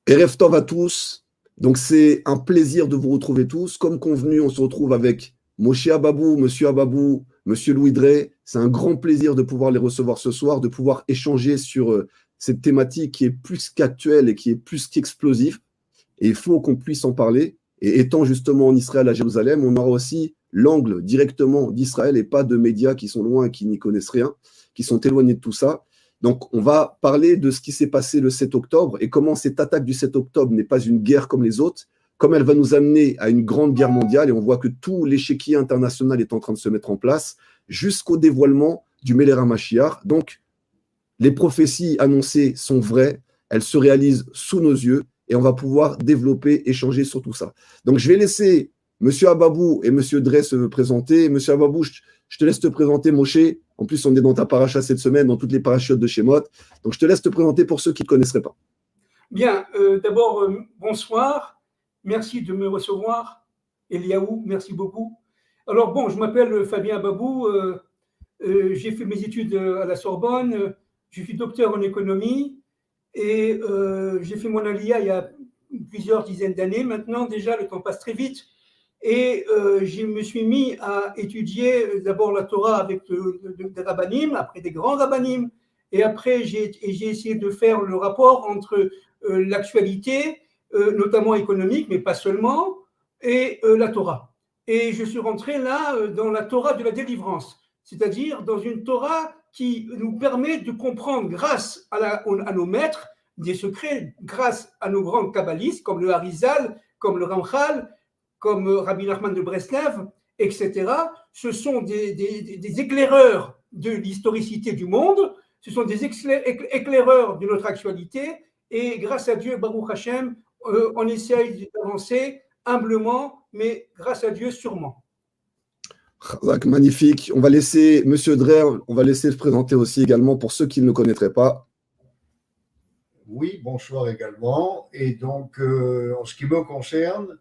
Erev Tov à tous. Donc, c'est un plaisir de vous retrouver tous. Comme convenu, on se retrouve avec Moshe Ababou, Monsieur Ababou, Monsieur Louis Drey. C'est un grand plaisir de pouvoir les recevoir ce soir, de pouvoir échanger sur cette thématique qui est plus qu'actuelle et qui est plus qu'explosive. Et il faut qu'on puisse en parler. Et étant justement en Israël, à Jérusalem, on aura aussi l'angle directement d'Israël et pas de médias qui sont loin et qui n'y connaissent rien, qui sont éloignés de tout ça. Donc, on va parler de ce qui s'est passé le 7 octobre et comment cette attaque du 7 octobre n'est pas une guerre comme les autres, comme elle va nous amener à une grande guerre mondiale. Et on voit que tout l'échiquier international est en train de se mettre en place jusqu'au dévoilement du Melech HaMashiach. Donc, les prophéties annoncées sont vraies, elles se réalisent sous nos yeux et on va pouvoir développer, échanger sur tout ça. Donc, je vais laisser M. Ababou et M. Drey se présenter. M. Ababou, je te laisse te présenter, Moshe. En plus, on est dans ta paracha cette semaine, dans toutes les parachutes de Shemot. Donc, je te laisse te présenter pour ceux qui ne te connaisseraient pas. Bien, d'abord, bonsoir. Merci de me recevoir. Eliaou, merci beaucoup. Alors, bon, je m'appelle Fabien Ababou. J'ai fait mes études à la Sorbonne. Je suis docteur en économie. Et j'ai fait mon aliyah il y a plusieurs dizaines d'années. Maintenant, déjà, le temps passe très vite. Et je me suis mis à étudier d'abord la Torah avec des rabbanim, après des grands rabbanim, et après j'ai essayé de faire le rapport entre l'actualité, notamment économique, mais pas seulement, et la Torah. Et je suis rentré là dans la Torah de la délivrance, c'est-à-dire dans une Torah qui nous permet de comprendre, grâce à nos maîtres, des secrets, grâce à nos grands kabbalistes, comme le Harizal, comme le Ramchal, comme Rabbi Nachman de Breslev, etc. Ce sont des éclaireurs de l'historicité du monde, ce sont des éclaireurs de notre actualité, et grâce à Dieu, Baruch Hashem, on essaye d'avancer humblement, mais grâce à Dieu, sûrement. Magnifique. On va laisser M. Drey, on va laisser se présenter aussi également pour ceux qui ne le connaîtraient pas. Oui, bonsoir également. Et donc, en ce qui me concerne,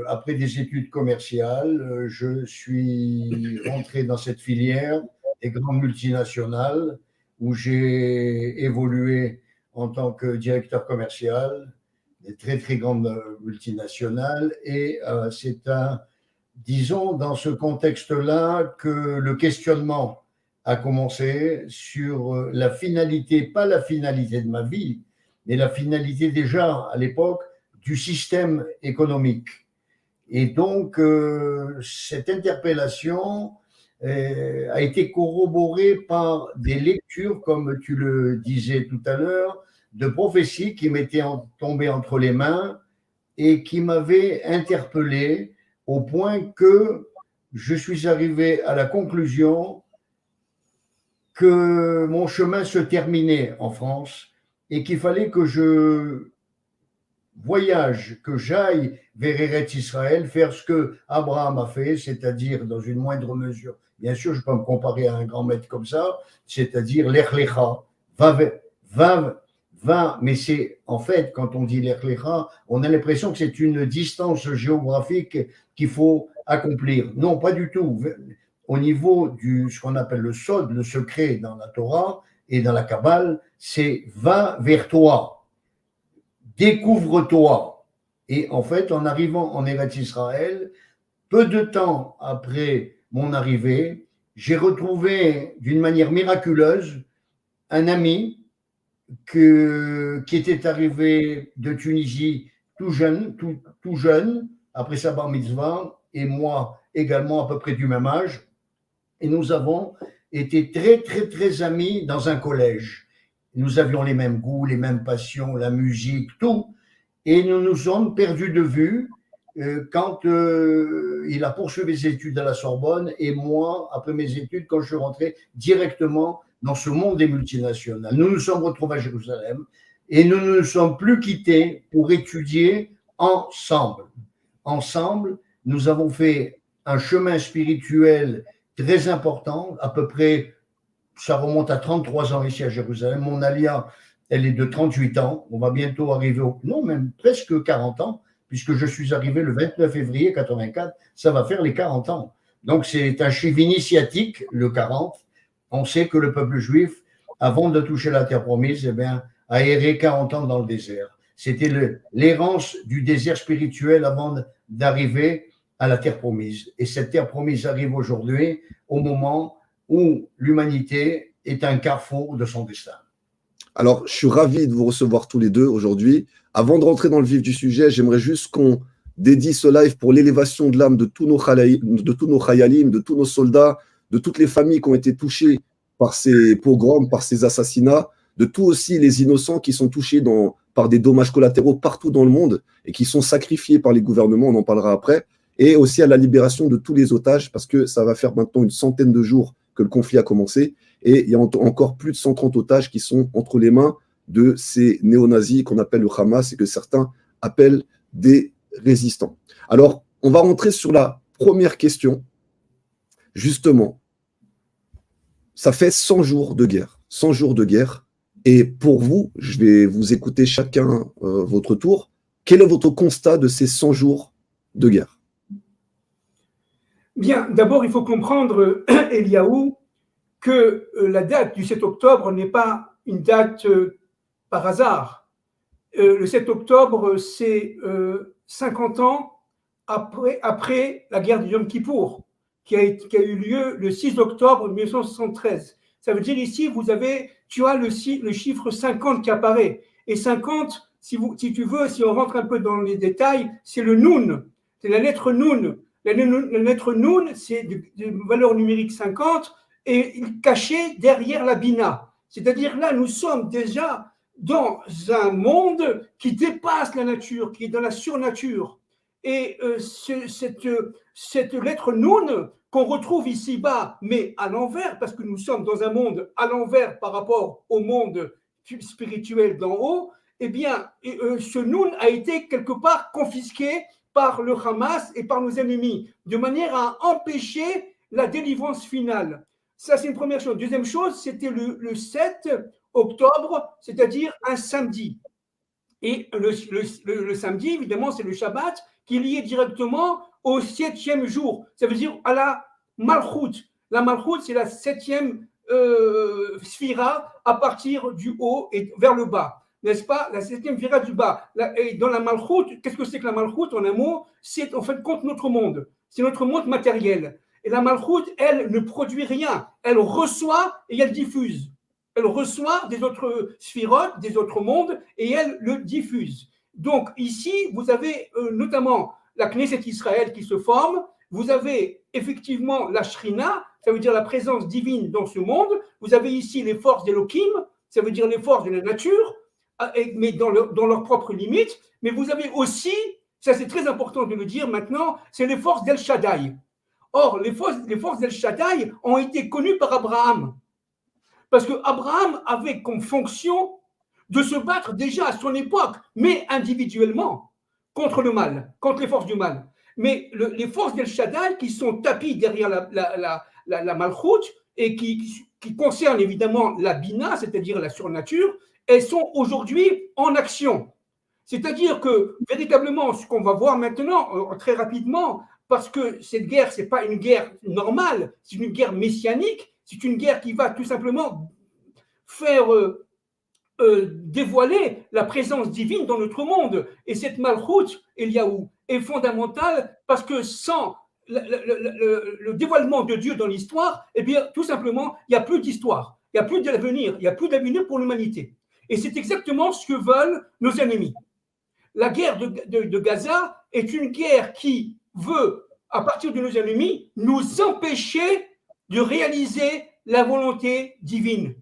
après des études commerciales, je suis rentré dans cette filière des grandes multinationales où j'ai évolué en tant que directeur commercial des très très grandes multinationales et c'est disons dans ce contexte-là que le questionnement a commencé sur la finalité, pas la finalité de ma vie, mais la finalité déjà à l'époque du système économique. Et donc, cette interpellation a été corroborée par des lectures, comme tu le disais tout à l'heure, de prophéties qui m'étaient tombées entre les mains et qui m'avaient interpellé au point que je suis arrivé à la conclusion que mon chemin se terminait en France et qu'il fallait que je voyage, que j'aille vers Eretz Israël, faire ce que Abraham a fait, c'est-à-dire dans une moindre mesure. Bien sûr, je peux me comparer à un grand maître comme ça, c'est-à-dire l'Ech Lecha, va, mais c'est en fait, quand on dit l'Ech Lecha, on a l'impression que c'est une distance géographique qu'il faut accomplir. Non, pas du tout. Au niveau ce qu'on appelle le Sod, le secret dans la Torah et dans la Kabbale, c'est va vers toi. Découvre-toi. Et en fait, en arrivant en Eretz Israël, peu de temps après mon arrivée, j'ai retrouvé d'une manière miraculeuse un ami qui était arrivé de Tunisie tout jeune, après sa bar mitzvah, et moi également à peu près du même âge. Et nous avons été très, très, très amis dans un collège. Nous avions les mêmes goûts, les mêmes passions, la musique, tout. Et nous nous sommes perdus de vue quand il a poursuivi ses études à la Sorbonne et moi, après mes études, quand je suis rentré directement dans ce monde des multinationales. Nous nous sommes retrouvés à Jérusalem et nous ne nous sommes plus quittés pour étudier ensemble. Ensemble, nous avons fait un chemin spirituel très important, à peu près, ça remonte à 33 ans ici à Jérusalem. Mon alia, elle est de 38 ans. On va bientôt arriver non, même presque 40 ans, puisque je suis arrivé le 29 février 84. Ça va faire les 40 ans. Donc, c'est un chiffre initiatique, le 40. On sait que le peuple juif, avant de toucher la terre promise, eh bien, a erré 40 ans dans le désert. C'était l'errance du désert spirituel avant d'arriver à la terre promise. Et cette terre promise arrive aujourd'hui au moment où l'humanité est un carrefour de son destin. Alors, je suis ravi de vous recevoir tous les deux aujourd'hui. Avant de rentrer dans le vif du sujet, j'aimerais juste qu'on dédie ce live pour l'élévation de l'âme de tous nos khayalim, de tous nos soldats, de toutes les familles qui ont été touchées par ces pogroms, par ces assassinats, de tous aussi les innocents qui sont touchés par des dommages collatéraux partout dans le monde et qui sont sacrifiés par les gouvernements, on en parlera après, et aussi à la libération de tous les otages, parce que ça va faire maintenant une centaine de jours que le conflit a commencé, et il y a encore plus de 130 otages qui sont entre les mains de ces néo-nazis qu'on appelle le Hamas et que certains appellent des résistants. Alors, on va rentrer sur la première question. Justement, ça fait 100 jours de guerre. 100 jours de guerre. Et pour vous, je vais vous écouter chacun votre tour. Quel est votre constat de ces 100 jours de guerre? Bien, d'abord, il faut comprendre, Eliaou, que la date du 7 octobre n'est pas une date par hasard. Le 7 octobre, c'est 50 ans après la guerre du Yom Kippour, qui a eu lieu le 6 octobre 1973. Ça veut dire ici, tu as le chiffre 50 qui apparaît. Et 50, si tu veux, si on rentre un peu dans les détails, c'est le Noun, c'est la lettre Noun. La lettre Noun, c'est de valeur numérique 50 et caché derrière la Bina. C'est-à-dire là, nous sommes déjà dans un monde qui dépasse la nature, qui est dans la surnature. Et cette lettre Noun qu'on retrouve ici-bas, mais à l'envers, parce que nous sommes dans un monde à l'envers par rapport au monde spirituel d'en haut, eh bien, ce Noun a été quelque part confisqué par le Hamas et par nos ennemis, de manière à empêcher la délivrance finale. Ça, c'est une première chose. Deuxième chose, c'était le 7 octobre, c'est-à-dire un samedi. Et le samedi, évidemment, c'est le Shabbat, qui est lié directement au 7e jour. Ça veut dire à la Malchut. La Malchut, c'est la 7e sphira à partir du haut et vers le bas. N'est-ce pas? La 7e sphira du bas. Et dans la Malchut, qu'est-ce que c'est que la Malchut en un mot? C'est en fait contre notre monde. C'est notre monde matériel. Et la Malchut, elle ne produit rien. Elle reçoit et elle diffuse. Elle reçoit des autres sphirotes, des autres mondes, et elle le diffuse. Donc ici, vous avez notamment la Knesset Israël qui se forme, vous avez effectivement la Shrina, ça veut dire la présence divine dans ce monde, vous avez ici les forces d'Elohim, ça veut dire les forces de la nature, mais dans leurs propres limites, mais vous avez aussi, ça c'est très important de le dire maintenant, c'est les forces d'El Shaddai. Or, les forces d'El Shaddai ont été connues par Abraham. Parce qu'Abraham avait comme fonction de se battre déjà à son époque, mais individuellement, contre le mal, contre les forces du mal. Mais les forces d'El Shaddai qui sont tapies derrière la Malchut et qui concernent évidemment la Bina, c'est-à-dire la surnature, elles sont aujourd'hui en action. C'est-à-dire que véritablement, ce qu'on va voir maintenant, très rapidement, parce que cette guerre, ce n'est pas une guerre normale, c'est une guerre messianique. C'est une guerre qui va tout simplement faire dévoiler la présence divine dans notre monde. Et cette Malchut, Eliaou, est fondamentale parce que sans le dévoilement de Dieu dans l'histoire, eh bien, tout simplement, il n'y a plus d'histoire, il n'y a plus d'avenir, il n'y a plus d'avenir pour l'humanité. Et c'est exactement ce que veulent nos ennemis. La guerre de Gaza est une guerre qui veut, à partir de nos ennemis, nous empêcher de réaliser la volonté divine.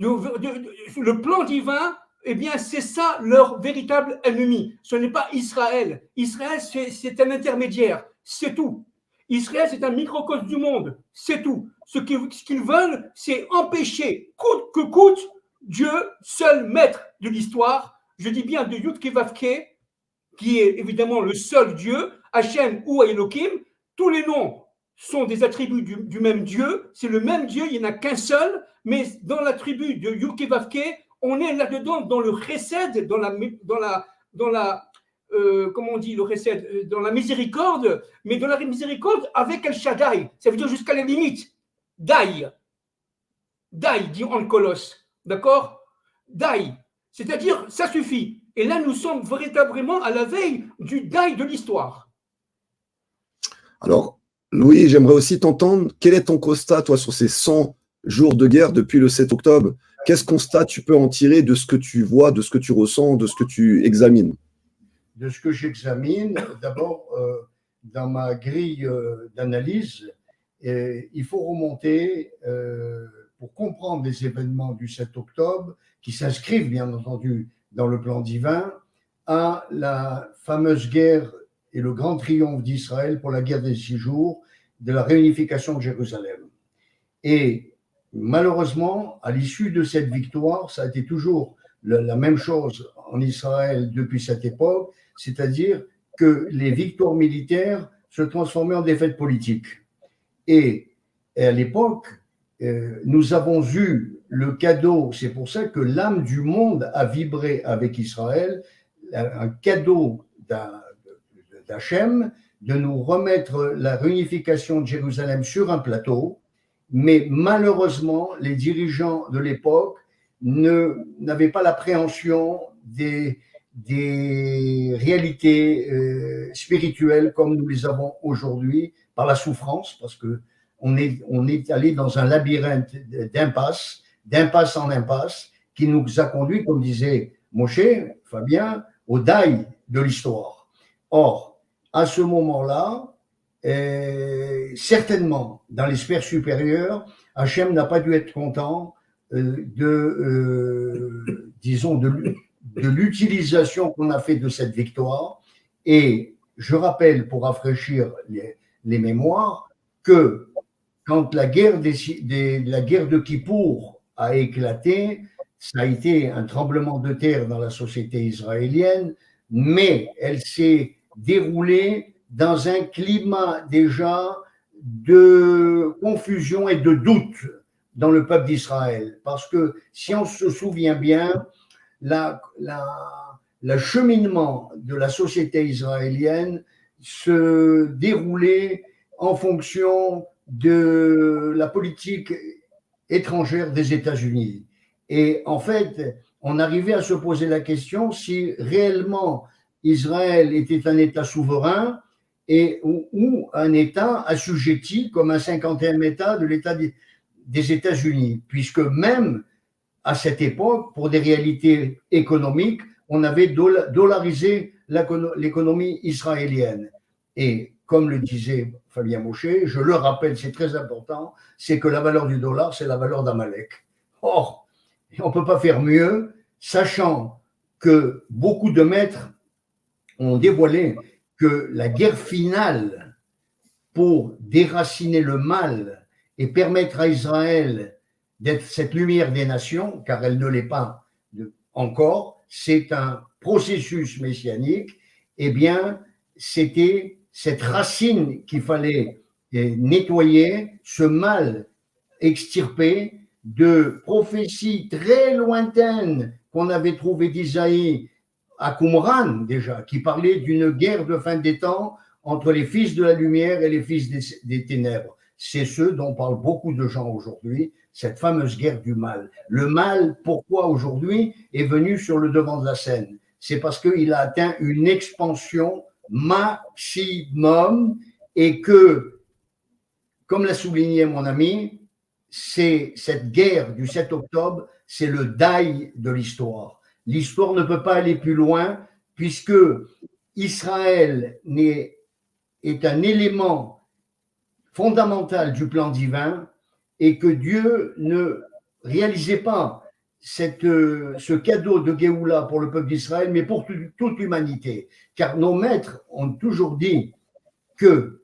Le plan divin, eh bien, c'est ça leur véritable ennemi. Ce n'est pas Israël. Israël, c'est un intermédiaire, c'est tout. Israël, c'est un microcosme du monde, c'est tout. Ce qu'ils veulent, c'est empêcher, coûte que coûte, Dieu, seul maître de l'histoire, je dis bien de Yud-Keh-Vav-Keh, qui est évidemment le seul Dieu, Hachem ou Elohim, tous les noms sont des attributs du même Dieu, c'est le même Dieu, il n'y en a qu'un seul, mais dans l'attribut de Yud-Keh-Vav-Keh, on est là-dedans dans le chesed, comment on dit le chesed, dans la miséricorde, mais dans la miséricorde avec El Shaddai, ça veut dire jusqu'à la limite. Dai, dit en Colosse, d'accord? Dai, C'est-à-dire, ça suffit. Et là, nous sommes véritablement à la veille du deuil de l'histoire. Alors, Louis, j'aimerais aussi t'entendre. Quel est ton constat, toi, sur ces 100 jours de guerre depuis le 7 octobre? Quel constat tu peux en tirer de ce que tu vois, de ce que tu ressens, de ce que tu examines? De ce que j'examine, d'abord, dans ma grille d'analyse, il faut remonter pour comprendre les événements du 7 octobre, qui s'inscrivent bien entendu dans le plan divin, à la fameuse guerre et le grand triomphe d'Israël pour la guerre des 6 jours, de la réunification de Jérusalem. Et malheureusement, à l'issue de cette victoire, ça a été toujours la même chose en Israël depuis cette époque, c'est-à-dire que les victoires militaires se transformaient en défaites politiques. Et à l'époque, nous avons eu le cadeau, c'est pour ça que l'âme du monde a vibré avec Israël, un cadeau d'Hachem, de nous remettre la réunification de Jérusalem sur un plateau, mais malheureusement, les dirigeants de l'époque n'avaient pas l'appréhension des réalités spirituelles comme nous les avons aujourd'hui par la souffrance, parce que on est allé dans un labyrinthe d'impasse en impasse, qui nous a conduit, comme disait Moshe, Fabien, au deuil de l'histoire. Or, à ce moment-là, certainement, dans les sphères supérieures, Hachem n'a pas dû être content disons, de l'utilisation qu'on a fait de cette victoire. Et je rappelle, pour rafraîchir les mémoires, que quand la guerre de Kippour a éclaté, ça a été un tremblement de terre dans la société israélienne, mais elle s'est déroulée dans un climat déjà de confusion et de doute dans le peuple d'Israël. Parce que si on se souvient bien, l'acheminement de la société israélienne se déroulait en fonction de la politique étrangère des États-Unis. Et en fait, on arrivait à se poser la question si réellement Israël était un État souverain ou un État assujetti comme un 50e État de l'État des États-Unis, puisque même à cette époque, pour des réalités économiques, on avait dollarisé l'économie israélienne. Et comme le disait Fabien Moshe, je le rappelle, c'est très important, c'est que la valeur du dollar, c'est la valeur d'Amalek. Or, on ne peut pas faire mieux, sachant que beaucoup de maîtres ont dévoilé que la guerre finale pour déraciner le mal et permettre à Israël d'être cette lumière des nations, car elle ne l'est pas encore, c'est un processus messianique, eh bien, c'était cette racine qu'il fallait nettoyer, ce mal extirpé de prophéties très lointaines qu'on avait trouvées d'Isaïe à Qumran déjà, qui parlait d'une guerre de fin des temps entre les fils de la lumière et les fils des ténèbres. C'est ce dont parlent beaucoup de gens aujourd'hui, cette fameuse guerre du mal. Le mal, pourquoi aujourd'hui, est venu sur le devant de la scène? C'est parce qu'il a atteint une expansion maximum et que, comme l'a souligné mon ami, c'est cette guerre du 7 octobre, c'est le deuil de l'histoire. L'histoire ne peut pas aller plus loin puisque Israël est un élément fondamental du plan divin et que Dieu ne réalisait pas ce cadeau de Géoula pour le peuple d'Israël, mais pour toute l'humanité. Car nos maîtres ont toujours dit que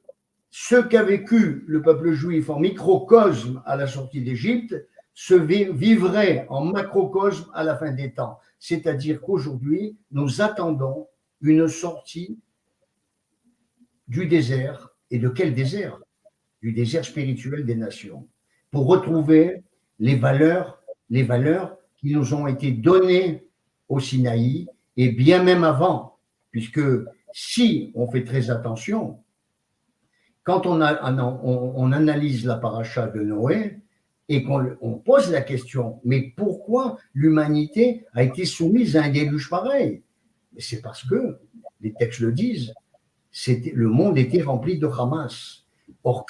ce qu'a vécu le peuple juif en microcosme à la sortie d'Égypte se vivrait en macrocosme à la fin des temps. C'est-à-dire qu'aujourd'hui, nous attendons une sortie du désert. Et de quel désert? Du désert spirituel des nations, pour retrouver les valeurs qui nous ont été données au Sinaï, et bien même avant, puisque si on fait très attention, quand on analyse la paracha de Noé, et qu'on pose la question, mais pourquoi l'humanité a été soumise à un déluge pareil? C'est parce que, les textes le disent, le monde était rempli de Hamas. Or,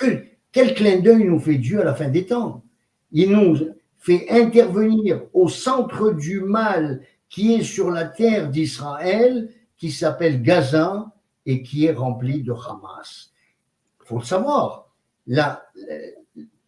quel clin d'œil nous fait Dieu à la fin des temps? Il nous fait intervenir au centre du mal qui est sur la terre d'Israël, qui s'appelle Gaza et qui est rempli de Hamas. Il faut le savoir. Là,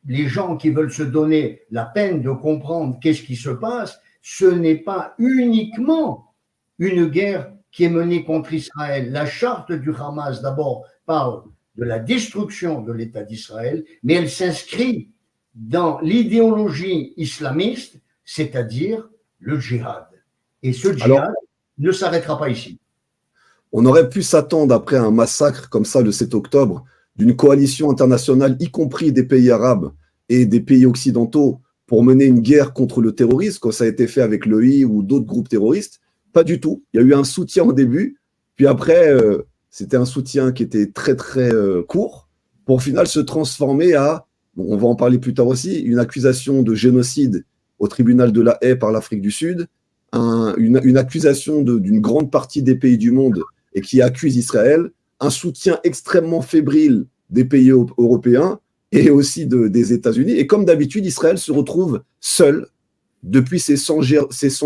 les gens qui veulent se donner la peine de comprendre qu'est-ce qui se passe, ce n'est pas uniquement une guerre qui est menée contre Israël. La charte du Hamas, d'abord, parle de la destruction de l'État d'Israël, mais elle s'inscrit dans l'idéologie islamiste, c'est-à-dire le djihad. Et ce djihad ne s'arrêtera pas ici. On aurait pu s'attendre, après un massacre comme ça le 7 octobre, d'une coalition internationale, y compris des pays arabes et des pays occidentaux, pour mener une guerre contre le terrorisme, comme ça a été fait avec l'EI ou d'autres groupes terroristes. Pas du tout. Il y a eu un soutien au début, puis après, c'était un soutien qui était très, très court, pour au final se transformer à, bon, on va en parler plus tard aussi, une accusation de génocide au tribunal de La Haye par l'Afrique du Sud, une accusation d'une grande partie des pays du monde et qui accuse Israël, un soutien extrêmement fébrile des pays européens et aussi des États-Unis. Et comme d'habitude, Israël se retrouve seul depuis ces 100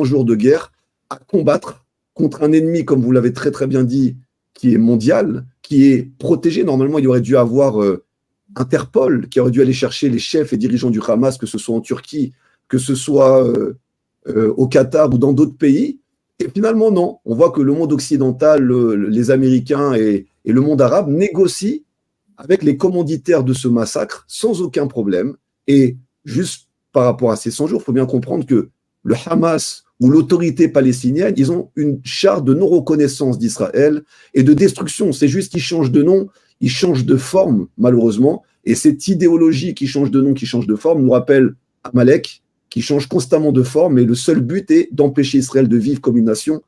jours de guerre à combattre contre un ennemi, comme vous l'avez très très bien dit, qui est mondial, qui est protégé. Normalement, il aurait dû avoir Interpol, qui aurait dû aller chercher les chefs et dirigeants du Hamas, que ce soit en Turquie, que ce soit au Qatar ou dans d'autres pays. Et finalement, non. On voit que le monde occidental, les Américains et le monde arabe négocient avec les commanditaires de ce massacre sans aucun problème. Et juste par rapport à ces 100 jours, il faut bien comprendre que le Hamas ou l'autorité palestinienne, ils ont une charte de non-reconnaissance d'Israël et de destruction. C'est juste qu'ils changent de nom, ils changent de forme, malheureusement. Et cette idéologie qui change de nom, qui change de forme, nous rappelle Amalek, qui change constamment de forme, et le seul but est d'empêcher Israël de vivre comme une nation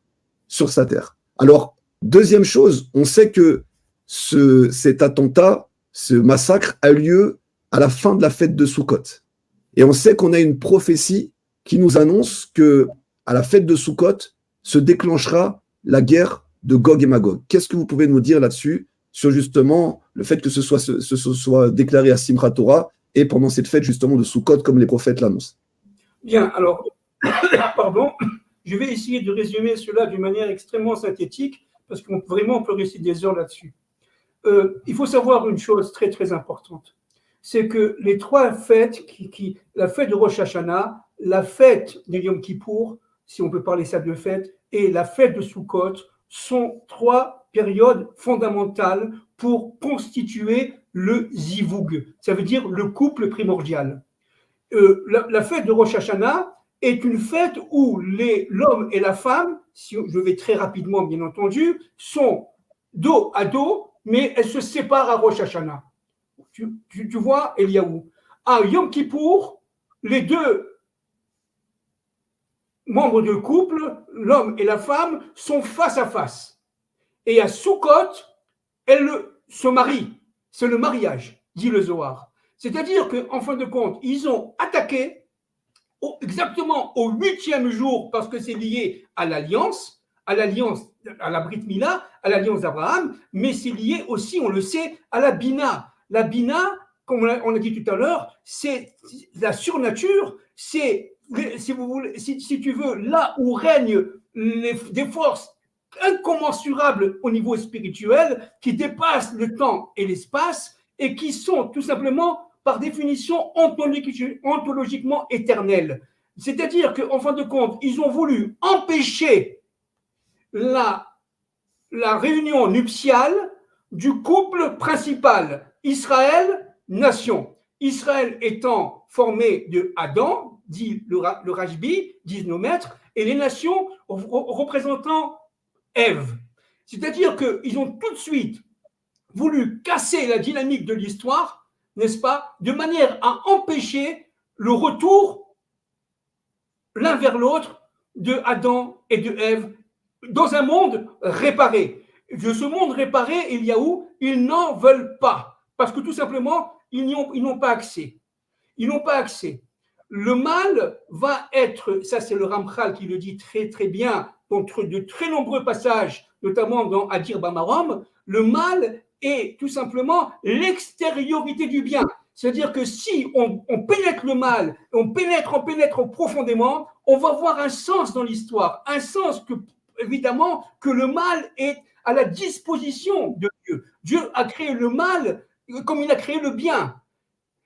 sur sa terre. Alors, deuxième chose, on sait que cet attentat, ce massacre a lieu à la fin de la fête de Sukkot. Et on sait qu'on a une prophétie qui nous annonce que à la fête de Sukkot se déclenchera la guerre de Gog et Magog. Qu'est-ce que vous pouvez nous dire là-dessus, sur justement le fait que ce soit déclaré à Simchat Torah et pendant cette fête justement de Sukkot, comme les prophètes l'annoncent? Bien, alors, pardon, je vais essayer de résumer cela d'une manière extrêmement synthétique, parce qu'on vraiment on peut rester des heures là-dessus. Il faut savoir une chose très très importante, c'est que les trois fêtes, la fête de Rosh Hashanah, la fête de Yom Kippour, si on peut parler ça de fête, et la fête de Sukkot, sont trois périodes fondamentales pour constituer le zivug, ça veut dire le couple primordial. La fête de Rosh Hashanah est une fête où l'homme et la femme, si je vais très rapidement bien entendu, sont dos à dos, mais elles se séparent à Rosh Hashanah. Tu vois, Eliaou. À Yom Kippour, les deux membres de couple, l'homme et la femme, sont face à face. Et à Sukkot, elles se marient. C'est le mariage, dit le Zohar. C'est-à-dire qu'en fin de compte, ils ont attaqué exactement au 8e jour, parce que c'est lié à l'alliance, à la Brit Mila, à l'alliance d'Abraham, mais c'est lié aussi, on le sait, à la Bina. La Bina, comme on a dit tout à l'heure, c'est la surnature, c'est, si vous voulez, si tu veux, là où règnent des forces incommensurables au niveau spirituel, qui dépassent le temps et l'espace, et qui sont tout simplement, par définition, ontologiquement éternelles. C'est-à-dire qu'en fin de compte, ils ont voulu empêcher la réunion nuptiale du couple principal, Israël-nation. Israël étant formé de Adam, dit le Rajbi, disent nos maîtres, et les nations représentant Ève. C'est-à-dire qu'ils ont tout de suite voulu casser la dynamique de l'histoire, n'est-ce pas, de manière à empêcher le retour l'un vers l'autre de Adam et de Ève dans un monde réparé. De ce monde réparé, il y a où ils n'en veulent pas, parce que tout simplement, ils n'ont pas accès. Ils n'ont pas accès. le mal va être, ça c'est le Ramchal qui le dit très très bien, contre de très nombreux passages, notamment dans Adir Bamarom, le mal est tout simplement l'extériorité du bien. C'est-à-dire que si on pénètre le mal, on pénètre profondément, on va voir un sens dans l'histoire, un sens que, évidemment, que le mal est à la disposition de Dieu. Dieu a créé le mal comme il a créé le bien.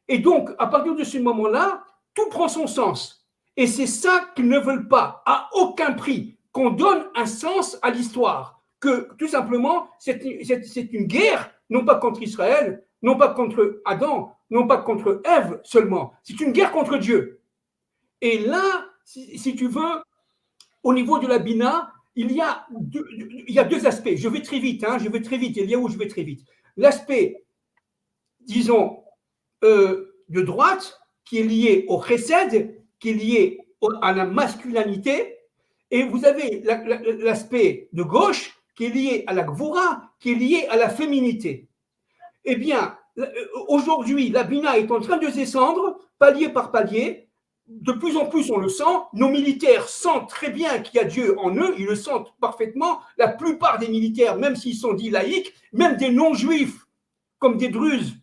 Et donc, à partir de ce moment-là, tout prend son sens. Et c'est ça qu'ils ne veulent pas, à aucun prix, qu'on donne un sens à l'histoire. Que, tout simplement, c'est une guerre, non pas contre Israël, non pas contre Adam, non pas contre Ève seulement. C'est une guerre contre Dieu. Et là, si tu veux, au niveau de la Bina, il y a deux aspects. Je vais très vite, je vais très vite. Il y a où je vais très vite. L'aspect, disons, de droite, qui est lié au chesed, qui est lié à la masculinité, et vous avez l'aspect de gauche, qui est lié à la gvura, qui est lié à la féminité. Eh bien, aujourd'hui, la Bina est en train de descendre, palier par palier. De plus en plus, on le sent. Nos militaires sentent très bien qu'il y a Dieu en eux. Ils le sentent parfaitement. La plupart des militaires, même s'ils sont dits laïcs, même des non-juifs, comme des druzes,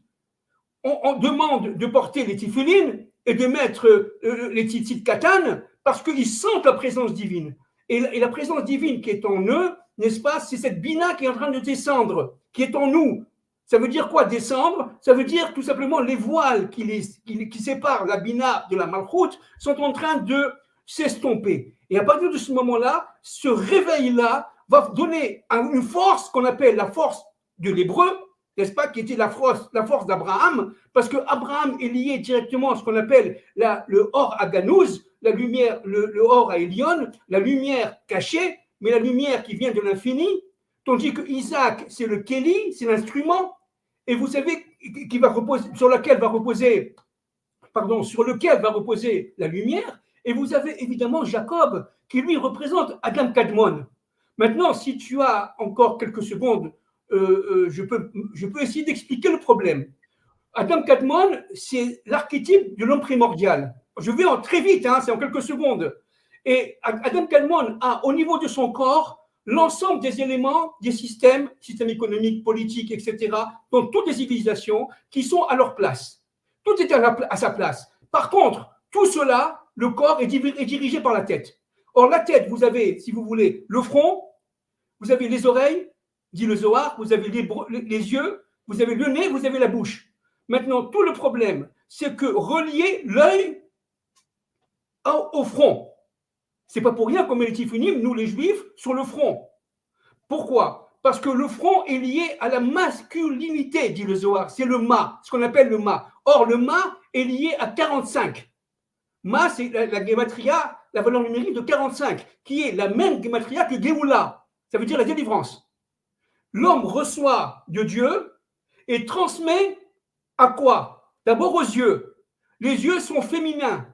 on demande de porter les tefillin et de mettre les tzitzit katan parce qu'ils sentent la présence divine. Et la présence divine qui est en eux, n'est-ce pas, c'est cette Bina qui est en train de descendre, qui est en nous. Ça veut dire quoi, descendre? Ça veut dire tout simplement les voiles qui séparent la Bina de la Malchut sont en train de s'estomper. Et à partir de ce moment-là, ce réveil-là va donner une force qu'on appelle la force de l'hébreu, n'est-ce pas, qui était la force d'Abraham, parce que Abraham est lié directement à ce qu'on appelle le Or à Ganouz, la lumière, le Or à Elion, la lumière cachée, mais la lumière qui vient de l'infini, tandis que Isaac, c'est le Kéli, c'est l'instrument, et vous savez, sur lequel va reposer la lumière, et vous avez évidemment Jacob, qui lui représente Adam Kadmon. Maintenant, si tu as encore quelques secondes, je peux essayer d'expliquer le problème. Adam Kadmon, c'est l'archétype de l'homme primordial. Je vais très vite, c'est en quelques secondes. Et Adam Kadmon a au niveau de son corps l'ensemble des éléments des systèmes économiques, politiques, etc., dans toutes les civilisations qui sont à leur place. Tout est à sa place. Par contre, tout cela, le corps est dirigé par la tête. Or, la tête, vous avez, si vous voulez, le front, vous avez les oreilles, dit le Zohar, vous avez les yeux, vous avez le nez, vous avez la bouche. Maintenant, tout le problème, c'est que relier l'œil au front. C'est pas pour rien qu'on met les tifunim, nous les juifs, sur le front. Pourquoi? Parce que le front est lié à la masculinité, dit le Zohar. C'est le ma, ce qu'on appelle le ma. Or, le ma est lié à 45. Ma, c'est la gématria, la valeur numérique de 45, qui est la même gématria que Géoula. Ça veut dire la délivrance. L'homme reçoit de Dieu et transmet à quoi? D'abord aux yeux. Les yeux sont féminins.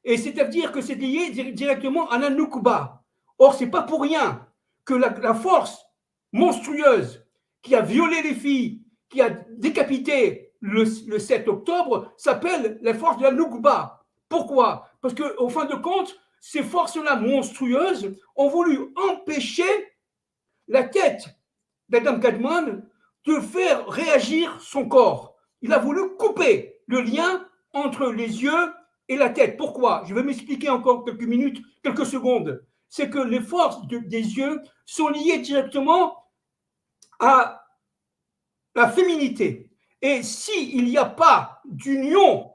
Et c'est-à-dire que c'est lié directement à la Nukba. Or, ce n'est pas pour rien que la force monstrueuse qui a violé les filles, qui a décapité le 7 octobre, s'appelle la force de la Nukba. Pourquoi? Parce qu'au fin de compte, ces forces-là monstrueuses ont voulu empêcher la tête d'Adam Kadmon de faire réagir son corps. Il a voulu couper le lien entre les yeux et la tête. Pourquoi? Je vais m'expliquer encore quelques secondes. C'est que les forces des yeux sont liées directement à la féminité. Et s'il n'y a pas d'union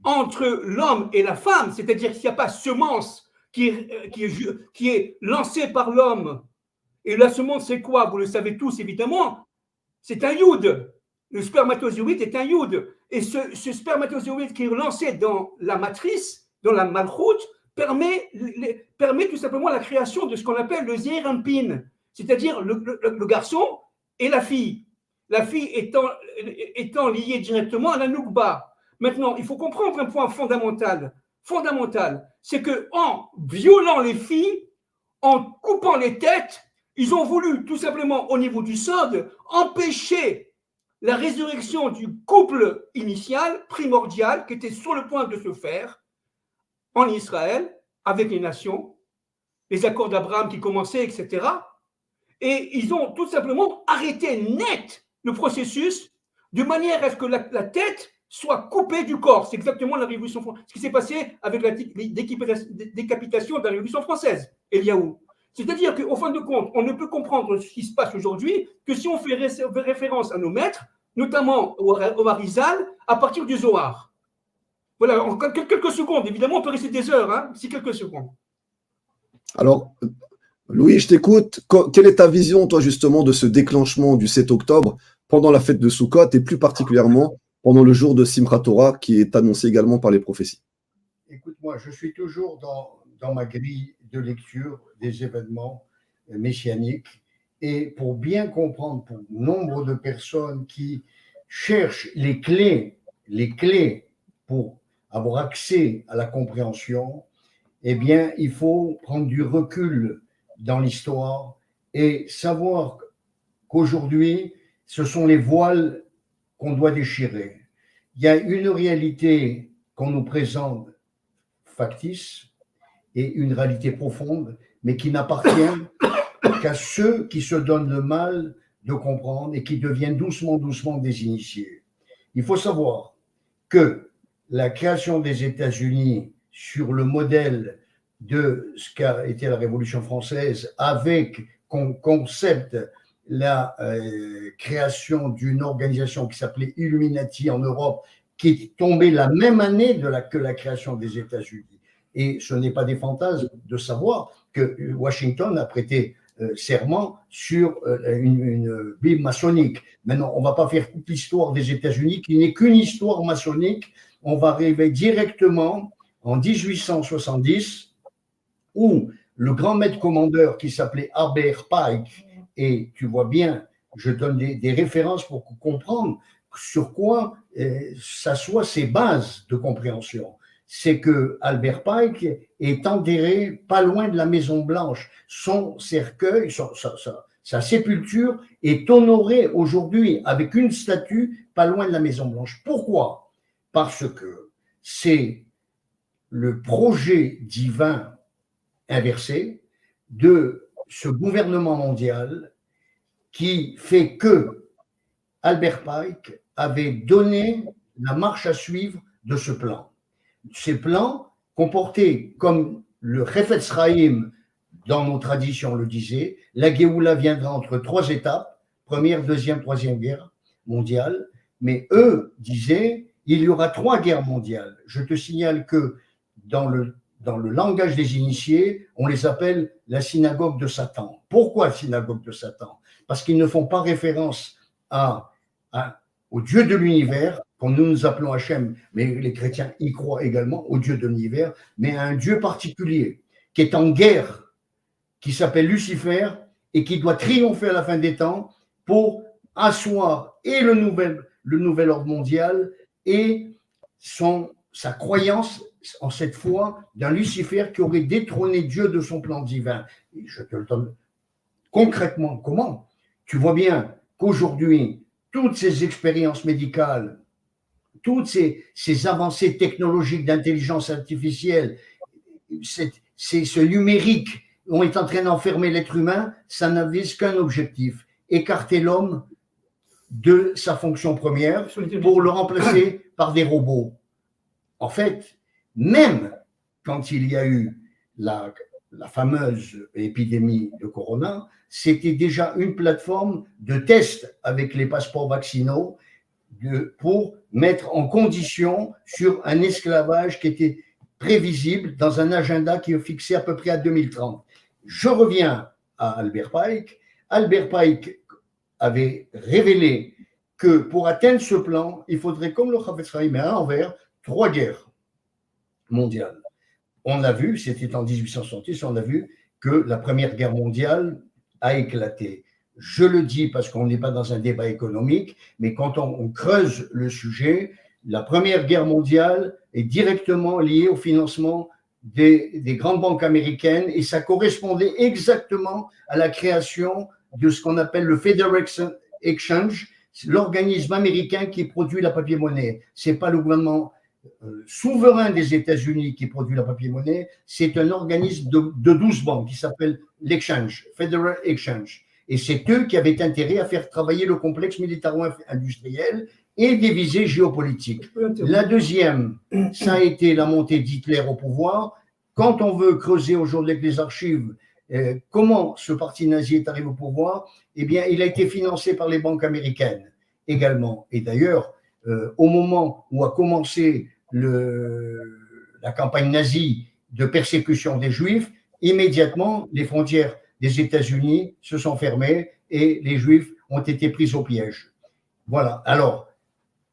entre l'homme et la femme, c'est-à-dire s'il n'y a pas semence qui est lancée par l'homme, et la semence c'est quoi? Vous le savez tous évidemment, c'est un youd. Le spermatozoïde est un youd. Et ce spermatozoïde qui est lancé dans la matrice, dans la malchoute, permet tout simplement la création de ce qu'on appelle le Zeir Anpin, c'est-à-dire le garçon et la fille. La fille étant liée directement à la Nukba. Maintenant, il faut comprendre un point fondamental, c'est qu'en violant les filles, en coupant les têtes, ils ont voulu tout simplement au niveau du Sod empêcher la résurrection du couple initial, primordial, qui était sur le point de se faire, en Israël, avec les nations, les accords d'Abraham qui commençaient, etc. Et ils ont tout simplement arrêté net le processus de manière à ce que la tête soit coupée du corps. C'est exactement la Révolution française. Ce qui s'est passé avec la décapitation de la Révolution française, Eliaou. C'est-à-dire qu'au fin de compte, on ne peut comprendre ce qui se passe aujourd'hui que si on fait référence à nos maîtres, notamment au Harizal, à partir du Zohar. Voilà, en quelques secondes. Évidemment, on peut rester des heures, hein, si quelques secondes. Alors, Louis, je t'écoute. Quelle est ta vision, toi, justement, de ce déclenchement du 7 octobre pendant la fête de Sukkot et plus particulièrement pendant le jour de Simchat Torah qui est annoncé également par les prophéties? Écoute-moi, je suis toujours dans ma grille de lecture des événements messianiques et pour bien comprendre pour nombre de personnes qui cherchent les clés pour avoir accès à la compréhension, eh bien, il faut prendre du recul dans l'histoire et savoir qu'aujourd'hui, ce sont les voiles qu'on doit déchirer. Il y a une réalité qu'on nous présente factice et une réalité profonde, mais qui n'appartient qu'à ceux qui se donnent le mal de comprendre et qui deviennent doucement des initiés. Il faut savoir que la création des États-Unis sur le modèle de ce qu'a été la Révolution française, avec comme concept la création d'une organisation qui s'appelait Illuminati en Europe, qui est tombée la même année que la création des États-Unis. Et ce n'est pas des fantasmes de savoir que Washington a prêté serment sur une Bible maçonnique. Maintenant, on ne va pas faire toute l'histoire des États-Unis, qui n'est qu'une histoire maçonnique. On va arriver directement en 1870, où le grand maître commandeur qui s'appelait Albert Pike, et tu vois bien, je donne des références pour comprendre sur quoi s'assoient ces bases de compréhension. C'est que Albert Pike est enterré pas loin de la Maison Blanche. Son cercueil, sa sépulture est honorée aujourd'hui avec une statue pas loin de la Maison Blanche. Pourquoi? Parce que c'est le projet divin inversé de ce gouvernement mondial qui fait que Albert Pike avait donné la marche à suivre de ce plan. Ces plans comportaient, comme le Chefetz Chaim dans nos traditions le disait, la Géoula viendra entre 3 étapes, première, deuxième, troisième guerre mondiale, mais eux disaient il y aura 3 guerres mondiales. Je te signale que dans le langage des initiés, on les appelle la synagogue de Satan. Pourquoi la synagogue de Satan? Parce qu'ils ne font pas référence au Dieu de l'univers, comme nous appelons Hachem, mais les chrétiens y croient également, au Dieu de l'univers, mais à un Dieu particulier, qui est en guerre, qui s'appelle Lucifer, et qui doit triompher à la fin des temps pour asseoir et le nouvel ordre mondial et sa croyance en cette foi d'un Lucifer qui aurait détrôné Dieu de son plan divin. Et je te le donne concrètement. Comment? Tu vois bien qu'aujourd'hui, toutes ces expériences médicales, toutes ces avancées technologiques d'intelligence artificielle, ce numérique, on est en train d'enfermer l'être humain, ça n'a vise qu'un objectif, écarter l'homme de sa fonction première pour le remplacer par des robots. En fait, même quand il y a eu la fameuse épidémie de Corona, c'était déjà une plateforme de test avec les passeports vaccinaux pour mettre en condition sur un esclavage qui était prévisible dans un agenda qui est fixé à peu près à 2030. Je reviens à Albert Pike. Albert Pike avait révélé que pour atteindre ce plan, il faudrait, comme le Chafetz Chaim, mais à l'envers, 3 guerres mondiales. On a vu, c'était en 1870, on a vu que la Première Guerre mondiale a éclaté. Je le dis parce qu'on n'est pas dans un débat économique, mais quand on creuse le sujet, la Première Guerre mondiale est directement liée au financement des grandes banques américaines et ça correspondait exactement à la création de ce qu'on appelle le Federal Exchange, l'organisme américain qui produit la papier-monnaie. Ce n'est pas le gouvernement souverain des États-Unis qui produit la papier-monnaie, c'est un organisme de 12 banques qui s'appelle l'Exchange, Federal Exchange. Et c'est eux qui avaient intérêt à faire travailler le complexe militaro-industriel et des visées géopolitiques. La deuxième, ça a été la montée d'Hitler au pouvoir. Quand on veut creuser aujourd'hui avec les archives comment ce parti nazi est arrivé au pouvoir, eh bien, il a été financé par les banques américaines également. Et d'ailleurs, au moment où a commencé la campagne nazie de persécution des Juifs, immédiatement, les frontières des États-Unis se sont fermées et les Juifs ont été pris au piège. Voilà. Alors,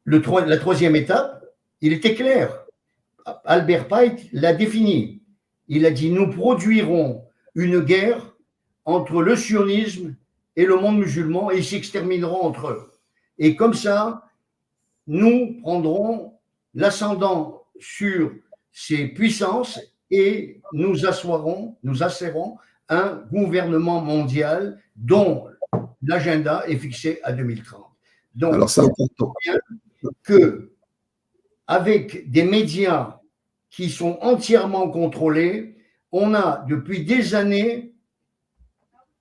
la troisième étape, il était clair. Albert Pike l'a défini. Il a dit, nous produirons une guerre entre le sionisme et le monde musulman et ils s'extermineront entre eux. Et comme ça, nous prendrons l'ascendant sur ces puissances et nous asserrons un gouvernement mondial dont l'agenda est fixé à 2030. Donc, alors c'est important que avec des médias qui sont entièrement contrôlés, on a depuis des années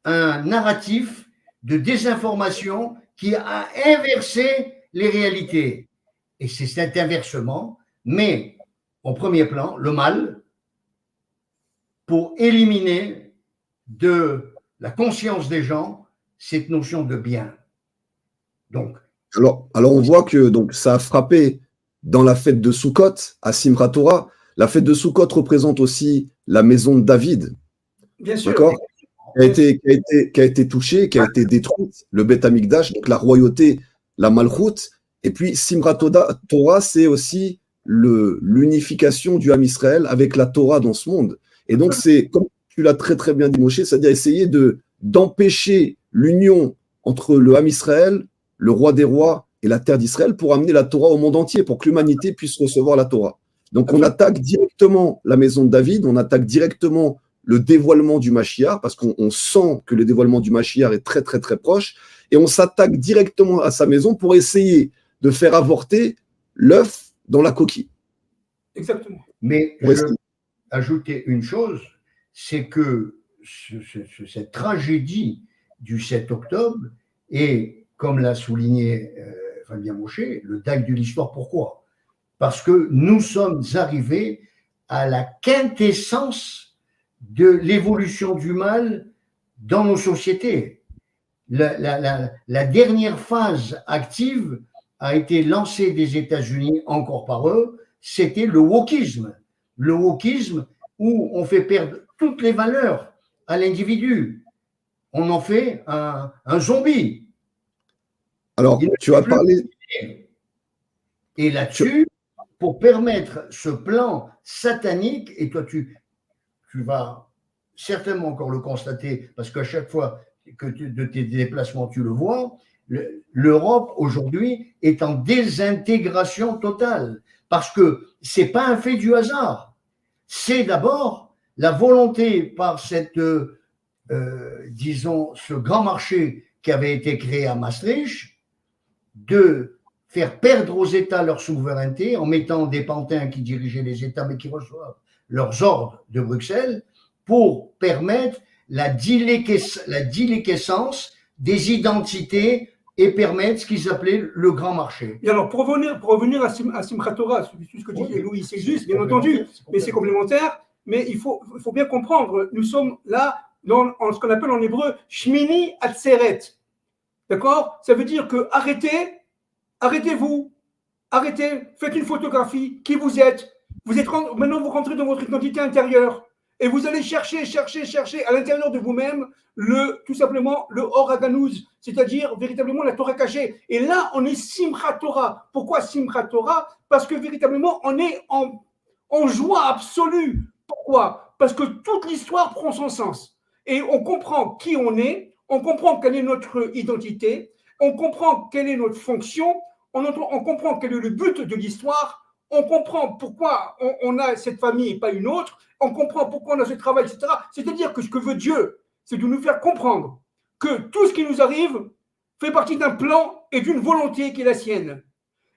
un narratif de désinformation qui a inversé les réalités. Et c'est cet inversement, mais au premier plan, le mal, pour éliminer de la conscience des gens cette notion de bien. Donc, alors on voit que donc, ça a frappé dans la fête de Sukkot, à Simchat Torah. La fête de Sukkot représente aussi la maison de David. Bien sûr. D'accord, qui a été touchée, qui a été détruite, le Beth Amikdash, donc la royauté, la Malchut. Et puis Simchat Torah, c'est aussi l'unification du Ham Israël avec la Torah dans ce monde. Et donc c'est, comme tu l'as très très bien dit Moshe, c'est-à-dire essayer d'empêcher l'union entre le Ham Israël, le roi des rois et la terre d'Israël pour amener la Torah au monde entier, pour que l'humanité puisse recevoir la Torah. Donc on attaque directement la maison de David, on attaque directement le dévoilement du Mashiach, parce qu'on sent que le dévoilement du Mashiach est très très très proche, et on s'attaque directement à sa maison pour essayer de faire avorter l'œuf dans la coquille. Exactement. Mais je veux ajouter une chose, c'est que cette tragédie du 7 octobre est, comme l'a souligné Fabien Moshe, le dague de l'histoire. Pourquoi ? Parce que nous sommes arrivés à la quintessence de l'évolution du mal dans nos sociétés. La dernière phase active a été lancée des États-Unis, encore par eux, c'était le wokisme. Le wokisme où on fait perdre toutes les valeurs à l'individu. On en fait un zombie. Alors, tu as parlé… Et là-dessus, pour permettre ce plan satanique, et toi tu vas certainement encore le constater, parce qu'à chaque fois que de tes déplacements tu le vois, l'Europe aujourd'hui est en désintégration totale, parce que ce n'est pas un fait du hasard, c'est d'abord la volonté par disons, ce grand marché qui avait été créé à Maastricht, de faire perdre aux États leur souveraineté en mettant des pantins qui dirigeaient les États mais qui reçoivent leurs ordres de Bruxelles pour permettre la déliquescence des identités et permettre ce qu'ils appelaient le grand marché. Et alors, pour revenir à Simchat Torah, ce que disait Louis, c'est juste, bien entendu, mais c'est complémentaire, mais il faut bien comprendre, nous sommes là dans ce qu'on appelle en hébreu Shmini Atzeret. D'accord ? Ça veut dire que arrêtez-vous, faites une photographie, qui vous êtes. Maintenant, vous rentrez dans votre identité intérieure et vous allez chercher à l'intérieur de vous-même tout simplement le Or HaGanuz, c'est-à-dire véritablement la Torah cachée. Et là, on est Simchat Torah. Pourquoi Simchat Torah ? Parce que véritablement, on est en joie absolue. Pourquoi ? Parce que toute l'histoire prend son sens. Et on comprend qui on est, on comprend quelle est notre identité, on comprend quelle est notre fonction, on comprend quel est le but de l'histoire, on comprend pourquoi on a cette famille et pas une autre, on comprend pourquoi on a ce travail, etc. C'est-à-dire que ce que veut Dieu, c'est de nous faire comprendre que tout ce qui nous arrive fait partie d'un plan et d'une volonté qui est la sienne.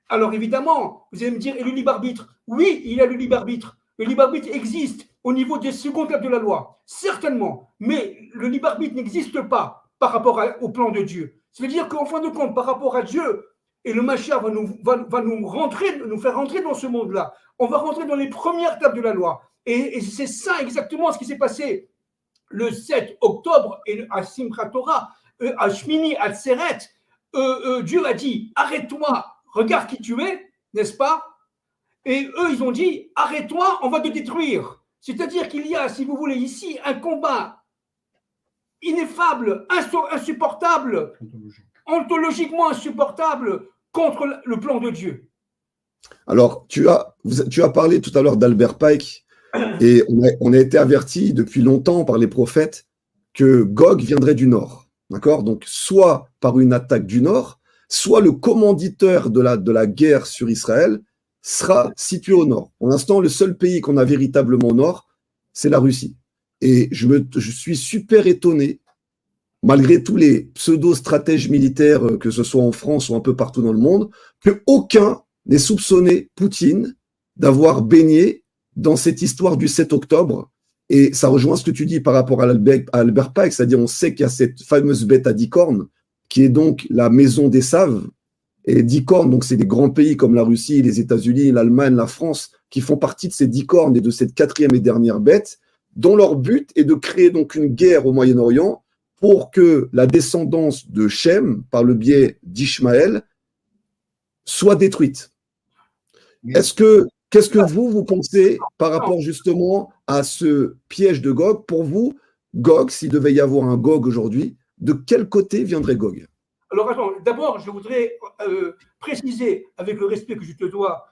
Alors évidemment, vous allez me dire, et le libre arbitre ? Oui, il y a le libre arbitre. Le libre arbitre existe au niveau des secondes tables de la loi, certainement. Mais le libre arbitre n'existe pas par rapport au plan de Dieu. Ça veut dire qu'en fin de compte, par rapport à Dieu, et le Mashiach va nous faire rentrer dans ce monde-là. On va rentrer dans les premières tables de la loi. Et c'est ça exactement ce qui s'est passé le 7 octobre et à Simchat Torah, à Shmini Atzeret. Dieu a dit, arrête-toi, regarde qui tu es, n'est-ce pas? Et eux, ils ont dit, arrête-toi, on va te détruire. C'est-à-dire qu'il y a, si vous voulez, ici, un combat ineffable, insupportable, ontologiquement insupportable contre le plan de Dieu. Alors, tu as parlé tout à l'heure d'Albert Pike, et on a été averti depuis longtemps par les prophètes que Gog viendrait du nord. D'accord? Donc, soit par une attaque du nord, soit le commanditeur de la guerre sur Israël sera situé au nord. Pour l'instant, le seul pays qu'on a véritablement au nord, c'est la Russie. Et je suis super étonné, malgré tous les pseudo-stratèges militaires, que ce soit en France ou un peu partout dans le monde, qu'aucun n'ait soupçonné Poutine d'avoir baigné dans cette histoire du 7 octobre. Et ça rejoint ce que tu dis par rapport à Albert Pike, c'est-à-dire on sait qu'il y a cette fameuse bête à 10 cornes, qui est donc la maison des saves. Et 10 cornes, donc c'est des grands pays comme la Russie, les États-Unis, l'Allemagne, la France, qui font partie de ces 10 cornes et de cette quatrième et dernière bête, dont leur but est de créer donc une guerre au Moyen-Orient pour que la descendance de Shem, par le biais d'Ishmaël, soit détruite. Qu'est-ce que vous pensez par rapport justement à ce piège de Gog? Pour vous, Gog, s'il devait y avoir un Gog aujourd'hui, de quel côté viendrait Gog? Alors attends, d'abord, je voudrais préciser, avec le respect que je te dois,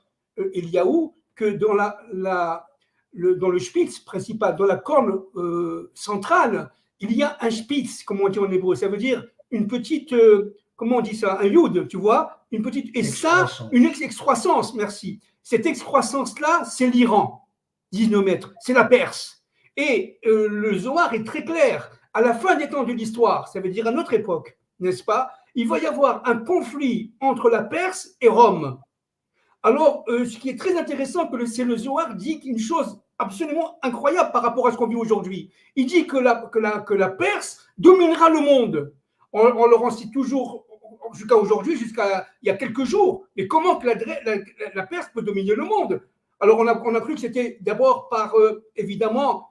Eliaou, que dans dans le spitz principal, dans la corne centrale, il y a un spitz, comme on dit en hébreu. Ça veut dire une petite, comment on dit ça, un yud, tu vois, une petite, et ça, une excroissance, merci. Cette excroissance-là, c'est l'Iran, 19 mètres, c'est la Perse. Et le Zohar est très clair. À la fin des temps de l'histoire, ça veut dire à notre époque, n'est-ce pas? Il va y avoir un conflit entre la Perse et Rome. Alors, ce qui est très intéressant, c'est le Zohar dit une chose absolument incroyable par rapport à ce qu'on vit aujourd'hui. Il dit que la Perse dominera le monde. On le cite toujours jusqu'à aujourd'hui, jusqu'à il y a quelques jours. Mais comment que la Perse peut dominer le monde? Alors, on a cru que c'était d'abord par, évidemment,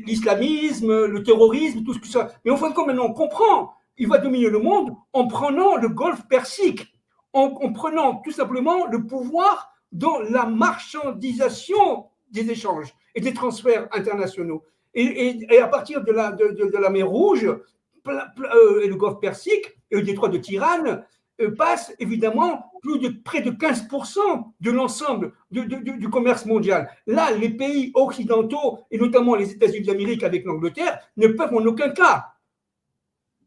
l'islamisme, le terrorisme, tout ce que ça. Mais en fin de compte, maintenant, on comprend. Il va dominer le monde en prenant le golfe Persique, en prenant tout simplement le pouvoir dans la marchandisation des échanges et des transferts internationaux. Et à partir de la mer Rouge, et le golfe Persique et le détroit de Tirane, passe évidemment près de 15% de l'ensemble du commerce mondial. Là, les pays occidentaux, et notamment les États-Unis d'Amérique avec l'Angleterre, ne peuvent en aucun cas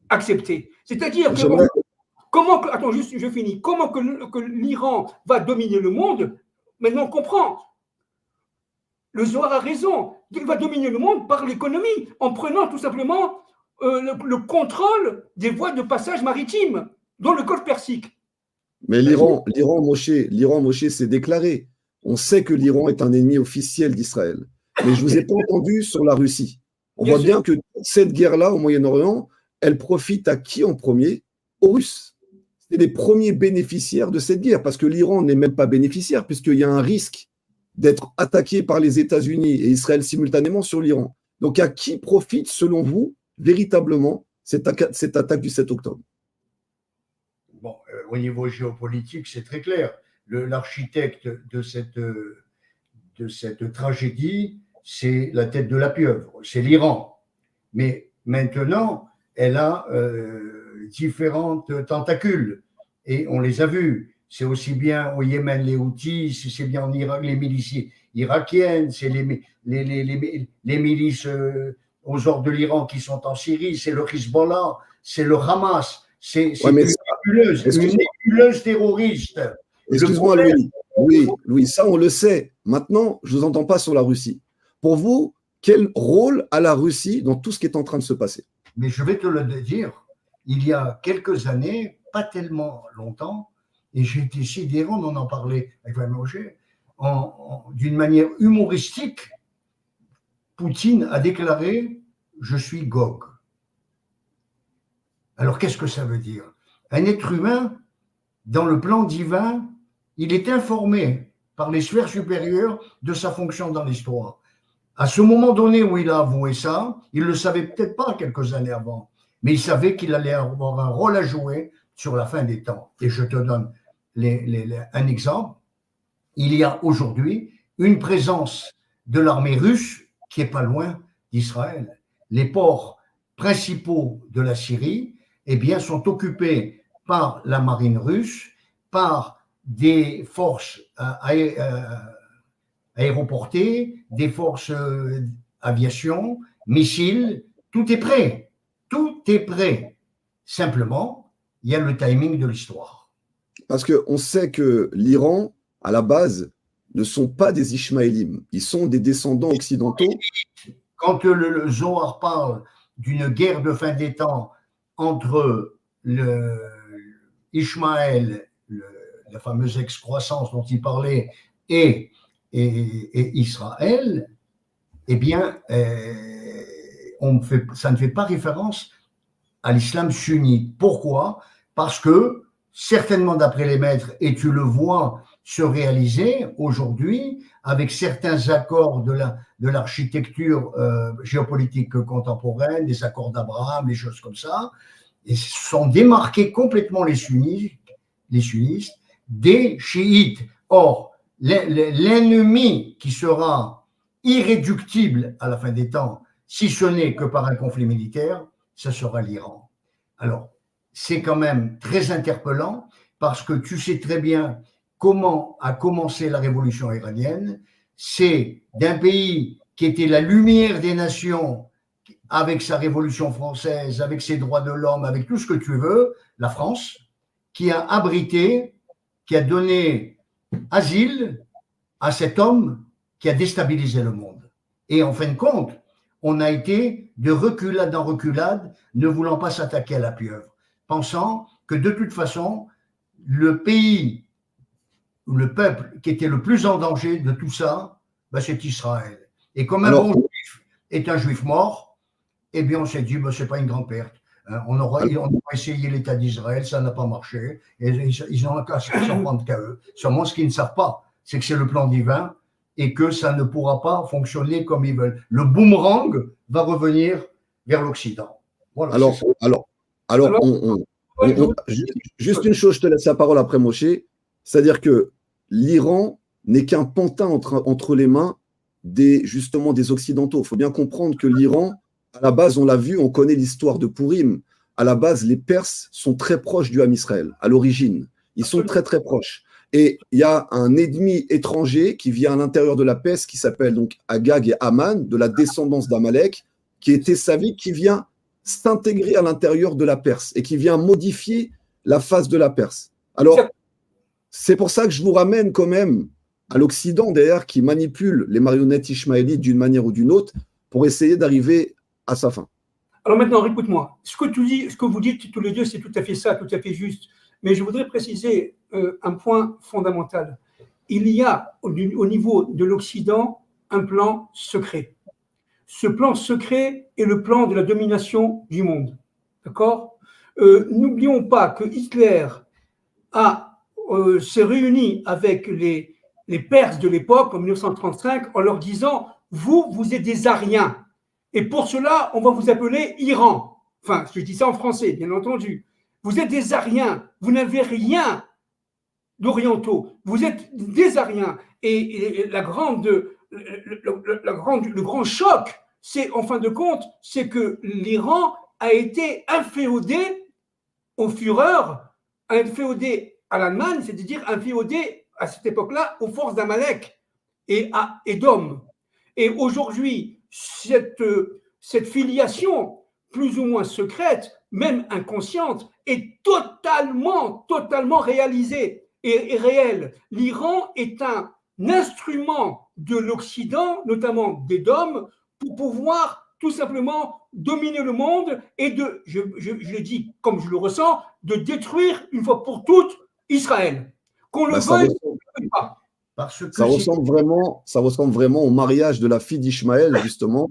accepter. C'est-à-dire que attends, juste, je finis. Comment que l'Iran va dominer le monde? Maintenant, on comprend. Le Zohar a raison. Il va dominer le monde par l'économie, en prenant tout simplement le contrôle des voies de passage maritime dans le golfe Persique. Mais l'Iran, Moshe s'est déclaré. On sait que l'Iran est un ennemi officiel d'Israël. Mais je ne vous ai pas entendu sur la Russie. On voit bien que cette guerre-là au Moyen-Orient, elle profite à qui en premier? Aux Russes. C'est les premiers bénéficiaires de cette guerre, parce que l'Iran n'est même pas bénéficiaire, puisqu'il y a un risque d'être attaqué par les États-Unis et Israël simultanément sur l'Iran. Donc à qui profite, selon vous, véritablement cette attaque du 7 octobre? Bon, au niveau géopolitique, c'est très clair. L'architecte de cette tragédie, c'est la tête de la pieuvre, c'est l'Iran. Mais maintenant, elle a différentes tentacules et on les a vus. C'est aussi bien au Yémen les Houthis, c'est bien en Irak les milices irakiennes, c'est les milices aux ordres de l'Iran qui sont en Syrie, c'est le Hezbollah, c'est le Hamas, c'est une nébuleuse terroriste. Excuse-moi, Louis, ça on le sait. Maintenant, je ne vous entends pas sur la Russie. Pour vous, quel rôle a la Russie dans tout ce qui est en train de se passer? Mais je vais te le dire, il y a quelques années, pas tellement longtemps, et j'ai été sidérant d'en en parler avec Van Roger, d'une manière humoristique, Poutine a déclaré « Je suis Gog ». Alors, qu'est-ce que ça veut dire? Un être humain, dans le plan divin, il est informé par les sphères supérieures de sa fonction dans l'histoire. À ce moment donné où il a avoué ça, il ne le savait peut-être pas quelques années avant, mais il savait qu'il allait avoir un rôle à jouer sur la fin des temps. Et je te donne un exemple. Il y a aujourd'hui une présence de l'armée russe qui n'est pas loin d'Israël. Les ports principaux de la Syrie, eh bien, sont occupés par la marine russe, par des forces aéroportées, des forces aviation, missiles, tout est prêt. Tout est prêt. Simplement, il y a le timing de l'histoire. Parce qu'on sait que l'Iran, à la base, ne sont pas des Ishmaélim. Ils sont des descendants occidentaux. Quand le Zohar parle d'une guerre de fin des temps entre Ishmaël, la fameuse excroissance dont il parlait, et Israël, eh bien, ça ne fait pas référence à l'islam sunnite. Pourquoi? Parce que, certainement d'après les maîtres, et tu le vois se réaliser aujourd'hui avec certains accords de l'architecture géopolitique contemporaine, des accords d'Abraham, des choses comme ça, et sont démarqués complètement les sunnistes des chiites. Or, l'ennemi qui sera irréductible à la fin des temps, si ce n'est que par un conflit militaire, ce sera l'Iran. Alors, c'est quand même très interpellant parce que tu sais très bien comment a commencé la révolution iranienne. C'est d'un pays qui était la lumière des nations avec sa révolution française, avec ses droits de l'homme, avec tout ce que tu veux, la France, qui a abrité, qui a donné asile à cet homme qui a déstabilisé le monde. Et en fin de compte, on a été de reculade en reculade, ne voulant pas s'attaquer à la pieuvre, pensant que de toute façon, le pays, le peuple qui était le plus en danger de tout ça, ben c'est Israël. Et comme un bon juif est un juif mort, eh bien on s'est dit, ben, c'est pas une grande perte. On aura essayé l'État d'Israël, ça n'a pas marché, et ils n'ont qu'à s'en prendre qu'à eux. Seulement, ce qu'ils ne savent pas, c'est que c'est le plan divin et que ça ne pourra pas fonctionner comme ils veulent. Le boomerang va revenir vers l'Occident. Voilà, juste une chose, je te laisse la parole après Moshe, c'est-à-dire que l'Iran n'est qu'un pantin entre les mains justement des Occidentaux. Il faut bien comprendre que l'Iran, à la base, on l'a vu, on connaît l'histoire de Pourim. À la base, les Perses sont très proches du Ham Israël, à l'origine. Ils sont très, très proches. Et il y a un ennemi étranger qui vient à l'intérieur de la Perse, qui s'appelle donc Agag et Haman, de la descendance d'Amalek, qui est Tessavique, qui vient s'intégrer à l'intérieur de la Perse et qui vient modifier la face de la Perse. Alors, c'est pour ça que je vous ramène quand même à l'Occident, d'ailleurs, qui manipule les marionnettes ishmaélites d'une manière ou d'une autre pour essayer d'arriver à sa fin. Alors maintenant, écoute-moi. Ce que vous dites tous les deux, c'est tout à fait ça, tout à fait juste. Mais je voudrais préciser un point fondamental. Il y a au niveau de l'Occident un plan secret. Ce plan secret est le plan de la domination du monde. D'accord ? N'oublions pas que Hitler s'est réuni avec les Perses de l'époque, en 1935, en leur disant « Vous êtes des Ariens. Et pour cela, on va vous appeler Iran. » Enfin, je dis ça en français, bien entendu. Vous êtes des Ariens. Vous n'avez rien d'orientaux. Vous êtes des Ariens. Et le grand choc, c'est, en fin de compte, c'est que l'Iran a été inféodé au Führer, inféodé à l'Allemagne, c'est-à-dire inféodé à cette époque-là aux forces d'Amalek et à Édom. Et aujourd'hui, cette filiation plus ou moins secrète, même inconsciente, est totalement réalisée et réelle. L'Iran est un instrument de l'Occident, notamment d'Édom, pour pouvoir tout simplement dominer le monde et je le dis comme je le ressens, de détruire une fois pour toutes Israël. Qu'on le Bah, ça veuille ressemble, ou qu'on ne le veuille pas. Parce que ça ressemble vraiment au mariage de la fille d'Ishmaël, justement,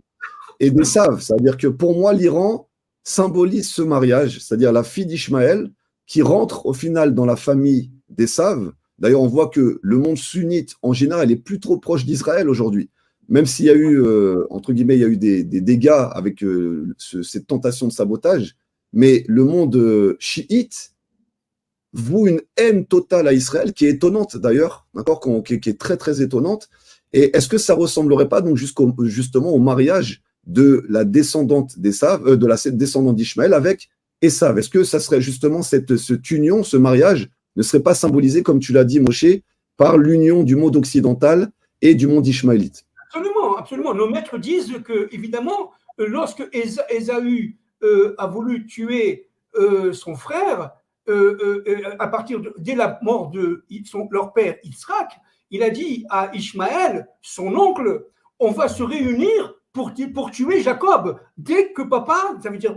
et d'Ésav. C'est-à-dire que pour moi, l'Iran symbolise ce mariage, c'est-à-dire la fille d'Ishmaël qui rentre au final dans la famille d'Ésav. D'ailleurs, on voit que le monde sunnite, en général, est plus trop proche d'Israël aujourd'hui. Même s'il y a eu, entre guillemets, il y a eu des dégâts avec cette tentation de sabotage, mais le monde chiite voue une haine totale à Israël, qui est étonnante d'ailleurs, d'accord, qui est très très étonnante. Et est-ce que ça ressemblerait pas donc justement au mariage de la descendante d'Ésav, de la descendante d'Ishmaël avec Ésav? Est-ce que ça serait justement cette union, ce mariage, ne serait pas symbolisé, comme tu l'as dit, Moshe, par l'union du monde occidental et du monde ishmaélite? Absolument, absolument. Nos maîtres disent que, évidemment, lorsque Ésaü a voulu tuer son frère, à partir dès la mort de leur père Yitzhak, il a dit à Ishmaël, son oncle, on va se réunir pour tuer Jacob. Dès que papa, ça veut dire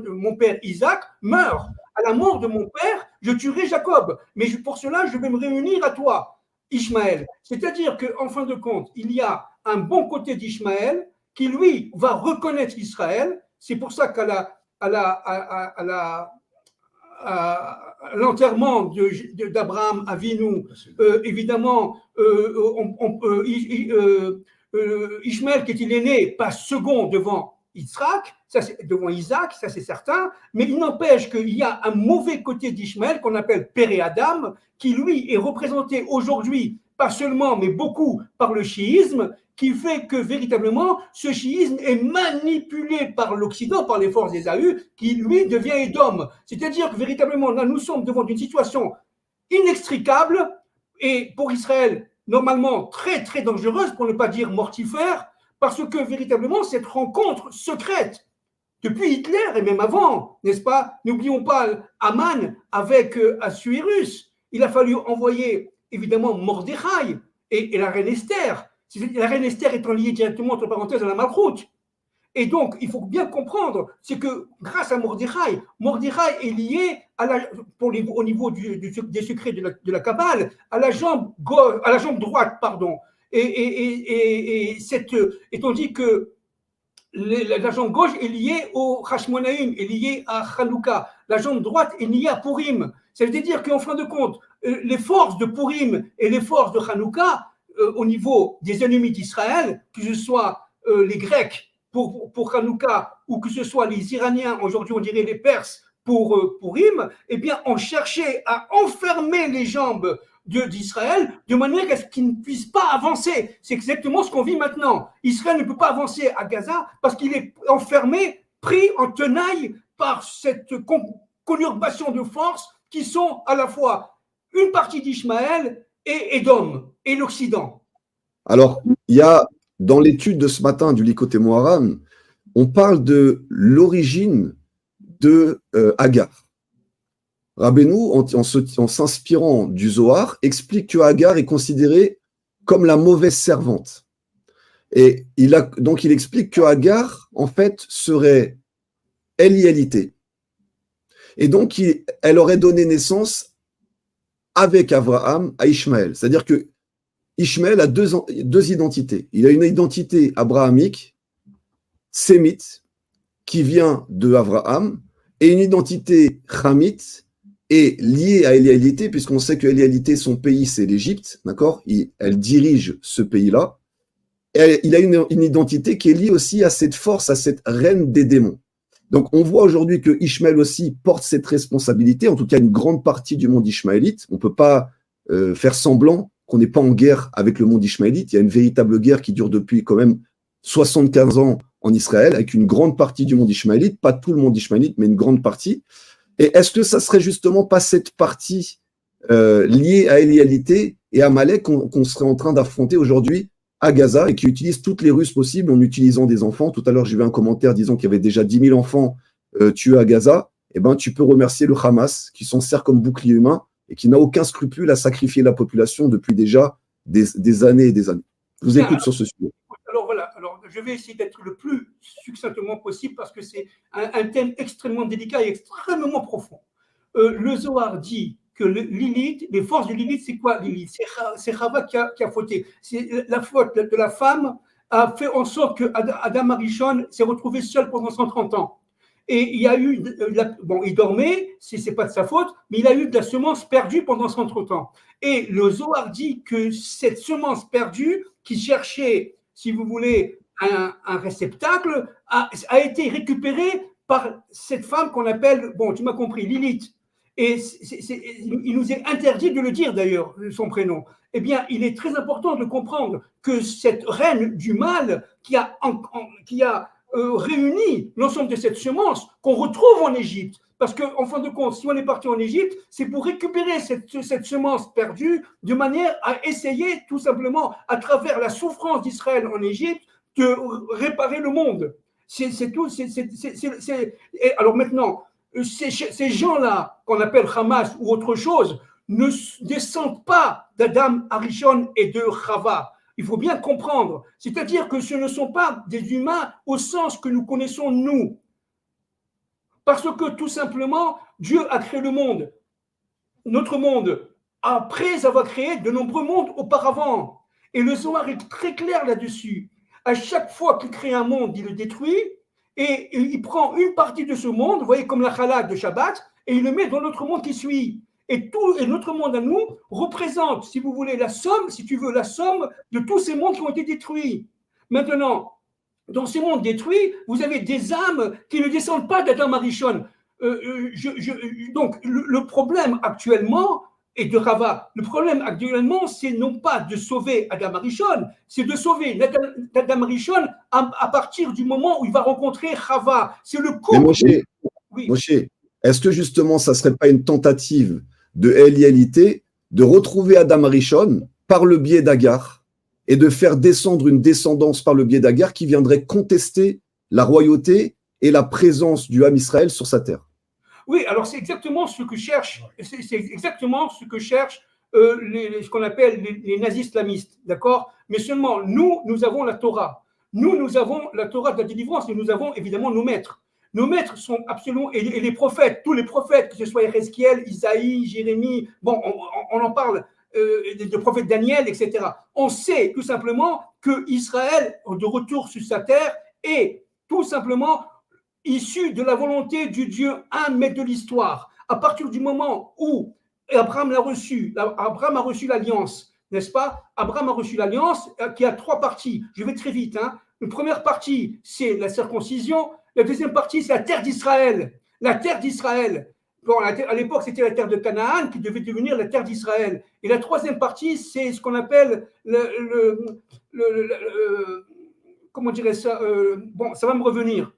mon père Isaac, meurt, à la mort de mon père, je tuerai Jacob. Mais pour cela, je vais me réunir à toi, Ishmaël. C'est-à-dire qu'en fin de compte, il y a un bon côté d'Ishmaël qui, lui, va reconnaître Israël. C'est pour ça qu'à l'enterrement d'Abraham Avinu, évidemment, Ishmaël, qui était l'aîné, passe second devant Yitzhak, devant Isaac, ça c'est certain, mais il n'empêche qu'il y a un mauvais côté d'Ishmaël qu'on appelle Péré Adam, qui lui est représenté aujourd'hui, pas seulement, mais beaucoup par le chiisme, qui fait que véritablement ce chiisme est manipulé par l'Occident, par les forces d'Ésaü, qui lui devient Édom. C'est-à-dire que véritablement, là, nous sommes devant une situation inextricable et pour Israël, normalement très très dangereuse, pour ne pas dire mortifère, parce que véritablement, cette rencontre secrète, depuis Hitler et même avant, n'est-ce pas? N'oublions pas Haman avec Assuérus. Il a fallu envoyer évidemment Mordechai et la reine Esther. La reine Esther étant liée directement, entre parenthèses, à la Malchoute. Et donc, il faut bien comprendre, c'est que grâce à Mordechai est lié au niveau des secrets de la Kabbale, à la jambe droite, pardon. Et tandis que la jambe gauche est liée au Hashmonaïm, est liée à Hanouka. La jambe droite est liée à Purim. Ça veut dire qu'en fin de compte, les forces de Purim et les forces de Hanouka, au niveau des ennemis d'Israël, que ce soit les Grecs pour Hanouka ou que ce soit les Iraniens, aujourd'hui on dirait les Perses pour Purim, eh bien on cherchait à enfermer les jambes d'Israël de manière à ce qu'ils ne puissent pas avancer. C'est exactement ce qu'on vit maintenant. Israël ne peut pas avancer à Gaza parce qu'il est enfermé, pris en tenaille par cette conurbation de forces qui sont à la fois une partie d'Ishmaël et Édom et l'Occident. Alors, il y a dans l'étude de ce matin du Likotei Moharan, on parle de l'origine de Agar. Rabbeinu, en s'inspirant du Zohar, explique que Agar est considérée comme la mauvaise servante. Et donc il explique que Agar, en fait, serait Elialité. Et donc, elle aurait donné naissance avec Abraham à Ishmaël. C'est-à-dire que Ishmaël a deux identités. Il a une identité abrahamique, sémite, qui vient de Abraham, et une identité chamite, est liée à Elialité, puisqu'on sait que Elialité, son pays, c'est l'Égypte, d'accord? Elle dirige ce pays-là. Et il a une identité qui est liée aussi à cette force, à cette reine des démons. Donc, on voit aujourd'hui que Ishmaël aussi porte cette responsabilité, en tout cas une grande partie du monde ishmaélite. On ne peut pas faire semblant qu'on n'est pas en guerre avec le monde ishmaélite. Il y a une véritable guerre qui dure depuis quand même 75 ans en Israël, avec une grande partie du monde ishmaélite, pas tout le monde ishmaélite, mais une grande partie. Et est-ce que ça serait justement pas cette partie liée à Elialité et à Amalek qu'on serait en train d'affronter aujourd'hui à Gaza et qui utilise toutes les ruses possibles en utilisant des enfants? Tout à l'heure, j'ai vu un commentaire disant qu'il y avait déjà 10 000 enfants tués à Gaza. Eh ben, tu peux remercier le Hamas qui s'en sert comme bouclier humain et qui n'a aucun scrupule à sacrifier la population depuis déjà des années et des années. Je vous écoute sur ce sujet. Alors voilà, je vais essayer d'être le plus succinctement possible parce que c'est un thème extrêmement délicat et extrêmement profond. Le Zohar dit que Lilith, les forces de Lilith, c'est quoi Lilith? C'est Chava qui a fauté. C'est la faute de la femme a fait en sorte que Adam Arishon s'est retrouvé seul pendant 130 ans. Et il y a eu, bon, il dormait, c'est pas de sa faute, mais il a eu de la semence perdue pendant 130 ans. Et le Zohar dit que cette semence perdue, qui cherchait, si vous voulez, un réceptacle, a été récupérée par cette femme qu'on appelle, bon, tu m'as compris, Lilith. Et il nous est interdit de le dire d'ailleurs, son prénom. Eh bien, il est très important de comprendre que cette reine du mal qui a réuni l'ensemble de cette semence qu'on retrouve en Égypte. Parce qu'en fin de compte, si on est parti en Égypte, c'est pour récupérer cette semence perdue de manière à essayer tout simplement, à travers la souffrance d'Israël en Égypte, de réparer le monde. C'est tout. Alors maintenant, ces gens-là, qu'on appelle Hamas ou autre chose, ne descendent pas d'Adam Arishon et de Chava. Il faut bien comprendre. C'est-à-dire que ce ne sont pas des humains au sens que nous connaissons nous. Parce que tout simplement, Dieu a créé le monde, notre monde, après avoir créé de nombreux mondes auparavant. Et le Zohar est très clair là-dessus. À chaque fois qu'il crée un monde, il le détruit et il prend une partie de ce monde, vous voyez, comme la halak de Shabbat, et il le met dans notre monde qui suit. Et notre monde à nous représente, si vous voulez, la somme, si tu veux, la somme de tous ces mondes qui ont été détruits. Maintenant, dans ces mondes détruits, vous avez des âmes qui ne descendent pas d'Adam Arishon. Donc, le problème actuellement, et de Chava, le problème actuellement, c'est non pas de sauver Adam Arishon, c'est de sauver Adam Arishon à partir du moment où il va rencontrer Chava. C'est le couple. Mais Moshe, est-ce que justement, ça ne serait pas une tentative de Elialité de retrouver Adam Arishon par le biais d'Agar et de faire descendre une descendance par le biais d'Agar qui viendrait contester la royauté et la présence du Ham Israël sur sa terre? Oui, alors c'est exactement ce que cherchent, ce qu'on appelle les nazis islamistes, d'accord? Mais seulement, nous avons la Torah. Nous avons la Torah de la délivrance et nous avons évidemment nos maîtres. Nos maîtres sont absolument, et les prophètes, tous les prophètes, que ce soit Ezechiel, Isaïe, Jérémie, bon, on en parle, le prophète Daniel, etc. On sait tout simplement que Israël, de retour sur sa terre, est tout simplement issu de la volonté du Dieu un maître de l'histoire. À partir du moment où Abraham a reçu l'alliance, n'est-ce pas? Abraham a reçu l'alliance qui a trois parties. Je vais très vite. Une première partie, c'est la circoncision. La deuxième partie, c'est la terre d'Israël. La terre d'Israël. Bon, à l'époque, c'était la terre de Canaan qui devait devenir la terre d'Israël. Et la troisième partie, c'est ce qu'on appelle comment dirais ça? Bon, ça va me revenir.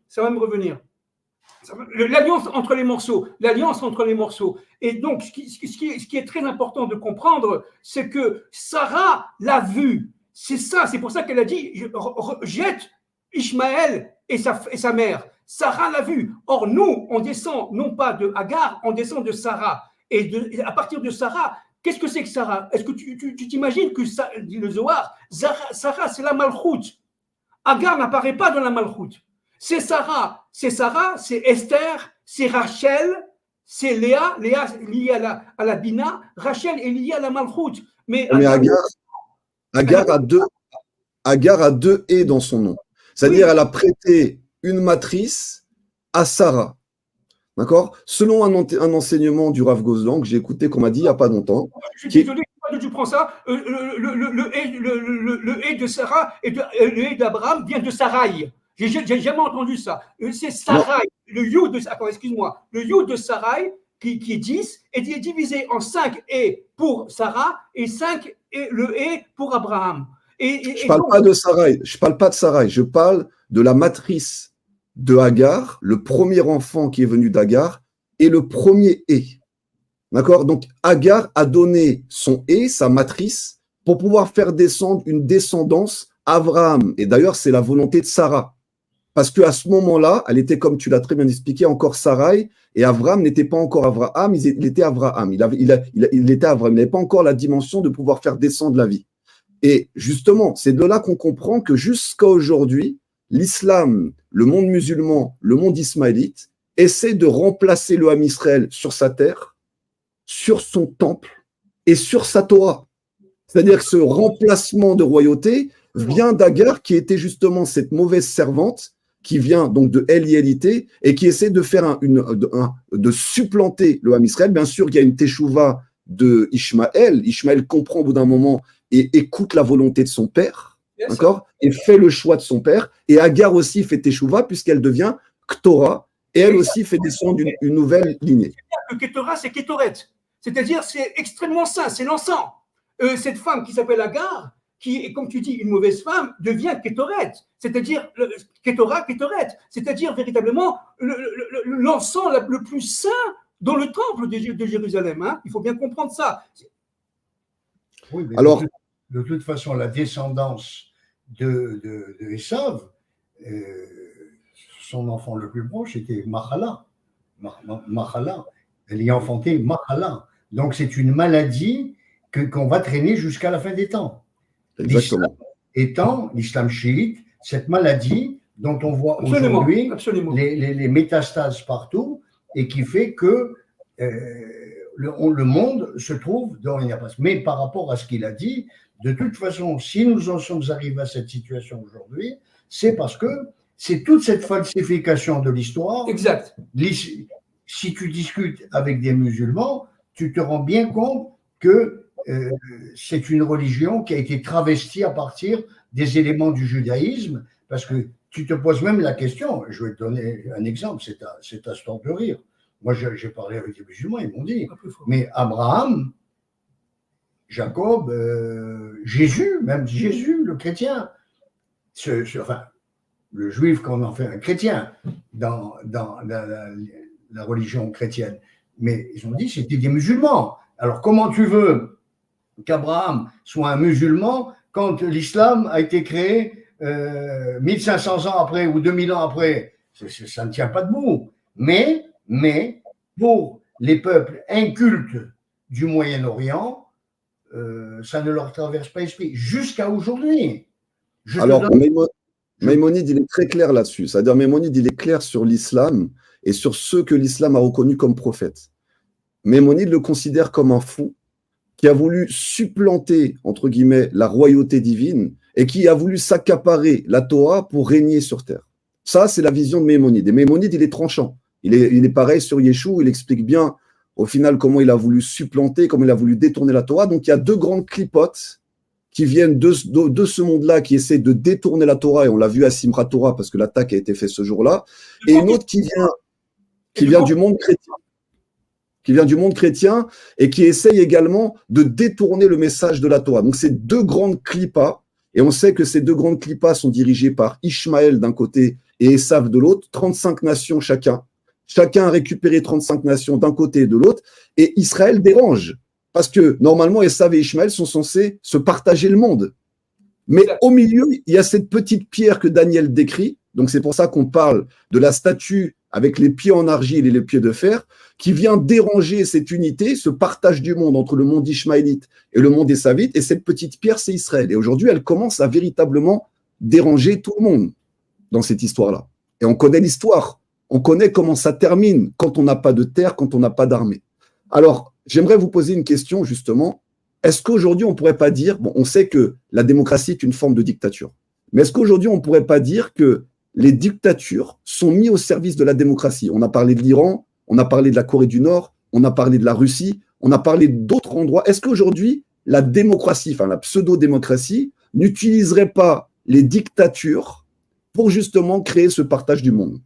L'alliance entre les morceaux. Et donc, ce qui est très important de comprendre, c'est que Sarah l'a vu. C'est ça, c'est pour ça qu'elle a dit jette Ishmaël et sa mère. Sarah l'a vu. Or, nous, on descend non pas de Agar, on descend de Sarah. Et à partir de Sarah, qu'est-ce que c'est que Sarah? Est-ce que tu t'imagines que, dit le Zohar, Sarah, c'est la Malchoute. Agar n'apparaît pas dans la Malchoute. C'est Sarah, c'est Esther, c'est Rachel, c'est Léa est liée à la Bina, Rachel est liée à la Malchoute. Mais Agar a deux et dans son nom. C'est-à-dire, elle a prêté une matrice à Sarah. D'accord? Selon un enseignement du Rav Gozlan que j'ai écouté, qu'on m'a dit il n'y a pas longtemps. Je suis désolé, tu prends ça. Le et de Sarah et le et d'Abraham vient de Sarai. J'ai jamais entendu ça. C'est Sarai. Le you de Sarai, qui est 10, est divisé en 5 et pour Sarah et 5 et le et pour Abraham. Je ne parle pas de Sarai, je parle de la matrice de Agar, le premier enfant qui est venu d'Agar, et le premier et. D'accord? Donc, Agar a donné son et, sa matrice, pour pouvoir faire descendre une descendance à Abraham. Et d'ailleurs, c'est la volonté de Sarah. Parce qu'à ce moment-là, elle était, comme tu l'as très bien expliqué, encore Sarai, et Abraham n'était pas encore Abraham, il était Abraham. Il était Abraham, il n'avait pas encore la dimension de pouvoir faire descendre la vie. Et justement, c'est de là qu'on comprend que jusqu'à aujourd'hui, l'islam, le monde musulman, le monde ismaélite, essaie de remplacer le Ham Israël sur sa terre, sur son temple et sur sa Torah. C'est-à-dire que ce remplacement de royauté vient d'Agar, qui était justement cette mauvaise servante, qui vient donc de Eliélité et qui essaie de faire de supplanter le Ham Israël. Bien sûr, il y a une teshuva de Ishmaël. Ishmaël comprend au bout d'un moment et écoute la volonté de son père, d'accord, et fait le choix de son père. Et Agar aussi fait teshuva puisqu'elle devient Ktora, et elle aussi fait descendre une nouvelle lignée. Que Ketora, c'est Ketoret. C'est-à-dire, c'est extrêmement saint, c'est l'encens. Cette femme qui s'appelle Agar, qui est, comme tu dis, une mauvaise femme, devient Ketoret. C'est-à-dire, Ketora, Ketoret. C'est-à-dire, véritablement, l'encens le plus saint dans le temple de Jérusalem. Hein. Il faut bien comprendre ça. Oui, mais alors, de toute façon, la descendance de Esav, son enfant le plus proche était Mahala. Mahala. Elle y a enfanté Mahala. Donc, c'est une maladie qu'on va traîner jusqu'à la fin des temps. Exactement. L'islam chiite, cette maladie dont on voit aujourd'hui les métastases partout et qui fait que le monde se trouve dans l'impasse. Mais par rapport à ce qu'il a dit, de toute façon, si nous en sommes arrivés à cette situation aujourd'hui, c'est parce que c'est toute cette falsification de l'histoire. Exact. Si tu discutes avec des musulmans, tu te rends bien compte que c'est une religion qui a été travestie à partir des éléments du judaïsme, parce que tu te poses même la question, je vais te donner un exemple, c'est à se tordre de rire. Moi, j'ai parlé avec des musulmans, ils m'ont dit, mais Abraham, Jacob, Jésus, même Jésus, le chrétien, enfin, le juif qu'on en fait un chrétien dans la religion chrétienne, mais ils ont dit que c'était des musulmans. Alors, comment tu veux qu'Abraham soit un musulman quand l'islam a été créé 1500 ans après ou 2000 ans après? Ça ne tient pas debout. Mais pour les peuples incultes du Moyen-Orient, ça ne leur traverse pas l'esprit jusqu'à aujourd'hui. Alors, Maïmonide, il est très clair là-dessus. C'est-à-dire, Maïmonide, il est clair sur l'islam et sur ceux que l'islam a reconnus comme prophètes. Maïmonide le considère comme un fou qui a voulu supplanter, entre guillemets, la royauté divine et qui a voulu s'accaparer la Torah pour régner sur terre. Ça, c'est la vision de Maïmonide. Et Maïmonide, il est tranchant. Il est pareil sur Yeshua, il explique bien, au final, comment il a voulu supplanter, comment il a voulu détourner la Torah. Donc, il y a deux grandes clipotes qui viennent de ce monde-là, qui essaient de détourner la Torah, et on l'a vu à Simchat Torah, parce que l'attaque a été faite ce jour-là, et une autre qui vient du monde chrétien, et qui essaye également de détourner le message de la Torah. Donc, c'est deux grandes clipas, et on sait que ces deux grandes clipas sont dirigées par Ishmaël d'un côté et Esav de l'autre, 35 nations chacun. Chacun a récupéré 35 nations d'un côté et de l'autre, et Israël dérange. Parce que normalement, Esav et Ishmaël sont censés se partager le monde. Mais au milieu, il y a cette petite pierre que Daniel décrit. Donc c'est pour ça qu'on parle de la statue avec les pieds en argile et les pieds de fer, qui vient déranger cette unité, ce partage du monde entre le monde ishmaélite et le monde essavite. Et cette petite pierre, c'est Israël. Et aujourd'hui, elle commence à véritablement déranger tout le monde dans cette histoire-là. Et on connaît l'histoire. On connaît comment ça termine quand on n'a pas de terre, quand on n'a pas d'armée. Alors, j'aimerais vous poser une question, justement. Est-ce qu'aujourd'hui, on ne pourrait pas dire, bon, on sait que la démocratie est une forme de dictature, mais est-ce qu'aujourd'hui, on ne pourrait pas dire que les dictatures sont mises au service de la démocratie? On a parlé de l'Iran, on a parlé de la Corée du Nord, on a parlé de la Russie, on a parlé d'autres endroits. Est-ce qu'aujourd'hui, la démocratie, enfin la pseudo-démocratie, n'utiliserait pas les dictatures pour justement créer ce partage du monde?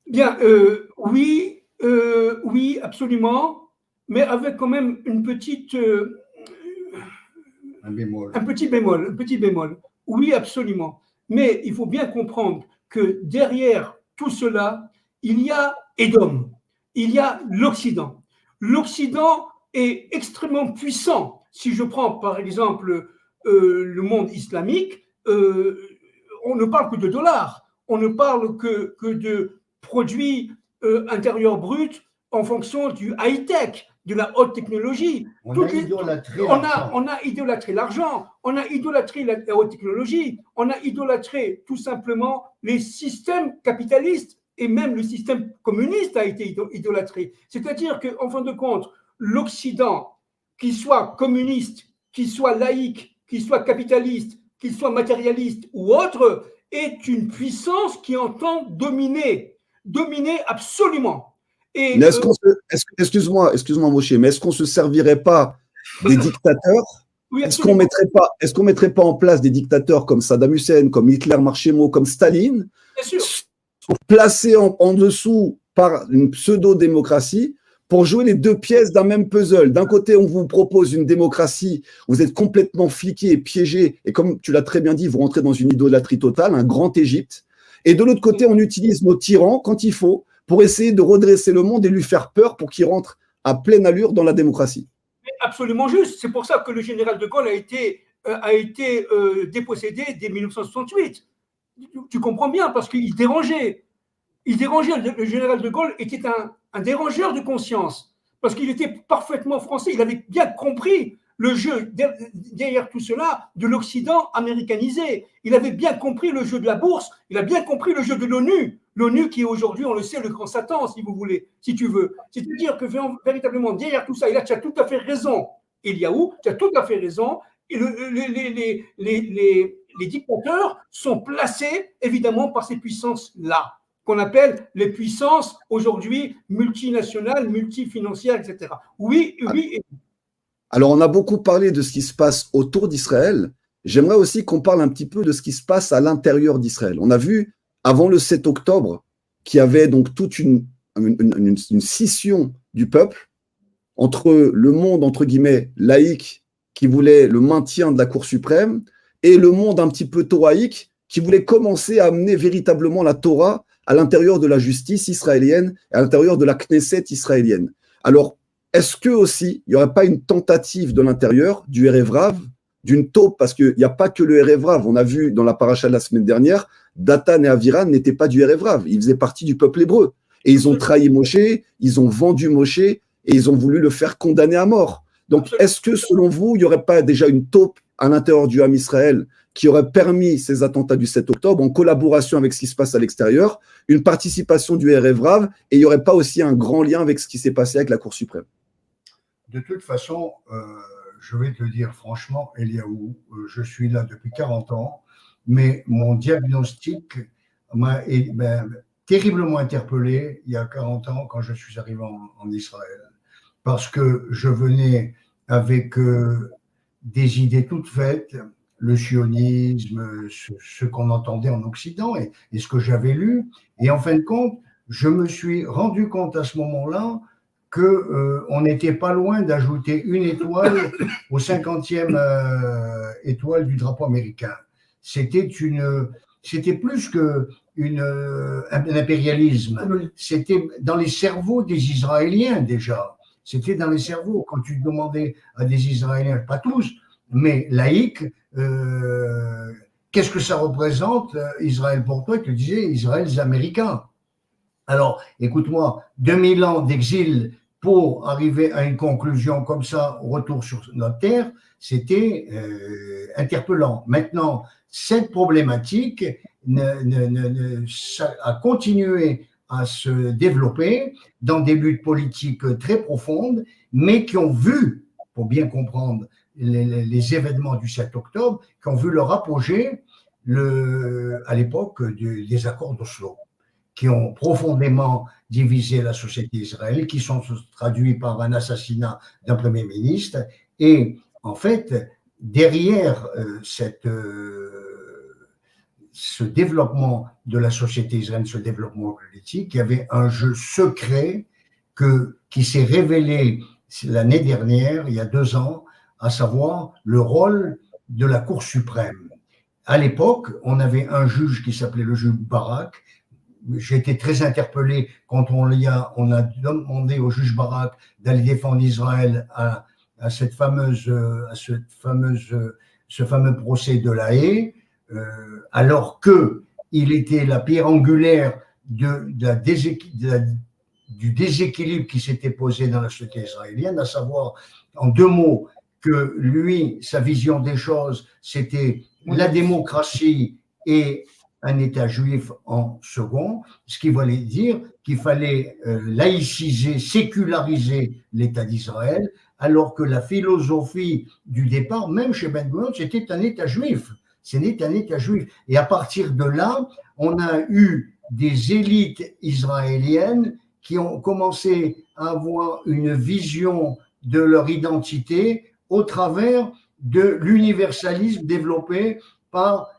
Bien, oui, absolument, mais avec quand même un petit bémol. Oui, absolument. Mais il faut bien comprendre que derrière tout cela, il y a Édom, il y a l'Occident. L'Occident est extrêmement puissant. Si je prends par exemple le monde islamique, on ne parle que de dollars, on ne parle que de produits intérieurs bruts en fonction du high-tech, de la haute technologie. On a idolâtré l'argent, on a idolâtré la haute technologie, on a idolâtré tout simplement les systèmes capitalistes et même le système communiste a été idolâtré. C'est-à-dire qu'en fin de compte, l'Occident, qu'il soit communiste, qu'il soit laïque, qu'il soit capitaliste, qu'il soit matérialiste ou autre, est une puissance qui entend dominer absolument. Et excuse-moi, Moshe, mais est-ce qu'on ne se servirait pas des dictateurs? Oui, est-ce qu'on mettrait pas en place des dictateurs comme Saddam Hussein, comme Hitler Marchémo, comme Staline, placés en dessous par une pseudo-démocratie pour jouer les deux pièces d'un même puzzle? D'un côté, on vous propose une démocratie, vous êtes complètement fliqué et piégé, et comme tu l'as très bien dit, vous rentrez dans une idolâtrie totale, un grand Égypte. Et de l'autre côté, on utilise nos tyrans quand il faut pour essayer de redresser le monde et lui faire peur pour qu'il rentre à pleine allure dans la démocratie. Absolument juste. C'est pour ça que le général de Gaulle a été dépossédé dès 1968. Tu comprends bien, parce qu'il dérangeait. Il dérangeait. Le général de Gaulle était un dérangeur de conscience, parce qu'il était parfaitement français. Il avait bien compris le jeu derrière tout cela de l'Occident américanisé. Il avait bien compris le jeu de la bourse. Il a bien compris le jeu de l'ONU. L'ONU qui est aujourd'hui, on le sait, le grand Satan, si vous voulez, si tu veux. C'est-à-dire que véritablement, derrière tout ça, et là, tu as tout à fait raison, Eliaou, tu as tout à fait raison, et les dictateurs sont placés, évidemment, par ces puissances-là, qu'on appelle les puissances, aujourd'hui, multinationales, multifinancières, etc. Oui. Alors, on a beaucoup parlé de ce qui se passe autour d'Israël. J'aimerais aussi qu'on parle un petit peu de ce qui se passe à l'intérieur d'Israël. On a vu avant le 7 octobre, qu'il y avait donc toute une scission du peuple entre le monde, entre guillemets, laïque, qui voulait le maintien de la Cour suprême, et le monde un petit peu toraïque, qui voulait commencer à amener véritablement la Torah à l'intérieur de la justice israélienne, à l'intérieur de la Knesset israélienne. Alors, est-ce que aussi, il n'y aurait pas une tentative de l'intérieur, du Erev Rav, d'une taupe, parce qu'il n'y a pas que le Erev Rav. On a vu dans la paracha de la semaine dernière, Datan et Aviran n'étaient pas du Erev Rav, ils faisaient partie du peuple hébreu. Et ils ont trahi Moshe, ils ont vendu Moshe, et ils ont voulu le faire condamner à mort. Donc, est-ce que, selon vous, il n'y aurait pas déjà une taupe à l'intérieur du Ham Israël qui aurait permis ces attentats du 7 octobre, en collaboration avec ce qui se passe à l'extérieur, une participation du Erev Rav, et il n'y aurait pas aussi un grand lien avec ce qui s'est passé avec la Cour suprême? De toute façon, je vais te dire franchement, Eliaou, je suis là depuis 40 ans, mais mon diagnostic m'a terriblement interpellé il y a 40 ans quand je suis arrivé en Israël, parce que je venais avec des idées toutes faites, le sionisme, ce qu'on entendait en Occident et ce que j'avais lu, et en fin de compte, je me suis rendu compte à ce moment-là qu'on n'était pas loin d'ajouter une étoile au 50e étoile du drapeau américain. C'était plus qu'un impérialisme. C'était dans les cerveaux des Israéliens déjà. C'était dans les cerveaux. Quand tu demandais à des Israéliens, pas tous, mais laïcs, qu'est-ce que ça représente, Israël pour toi? Tu disais Israël, les Américains. Alors, écoute-moi, 2000 ans d'exil pour arriver à une conclusion comme ça, retour sur notre terre, c'était interpellant. Maintenant, cette problématique a continué à se développer dans des luttes politiques très profondes, mais qui ont vu, pour bien comprendre les événements du 7 octobre, qui ont vu leur apogée à l'époque des accords d'Oslo, qui ont profondément divisé la société israélienne, qui sont traduits par un assassinat d'un Premier ministre. Et en fait, derrière ce développement de la société israélienne, ce développement politique, il y avait un jeu secret qui s'est révélé l'année dernière, il y a 2 ans, à savoir le rôle de la Cour suprême. À l'époque, on avait un juge qui s'appelait le juge Barak. J'ai été très interpellé quand on a demandé au juge Barak d'aller défendre Israël à ce fameux procès de la Haye, alors qu'il était la pierre angulaire du déséquilibre qui s'était posé dans la société israélienne, à savoir, en 2 mots, que lui, sa vision des choses, c'était la démocratie et un État juif en second, ce qui voulait dire qu'il fallait laïciser, séculariser l'État d'Israël, alors que la philosophie du départ, même chez Ben-Gurion, c'était un État juif. C'était un État juif. Et à partir de là, on a eu des élites israéliennes qui ont commencé à avoir une vision de leur identité au travers de l'universalisme développé par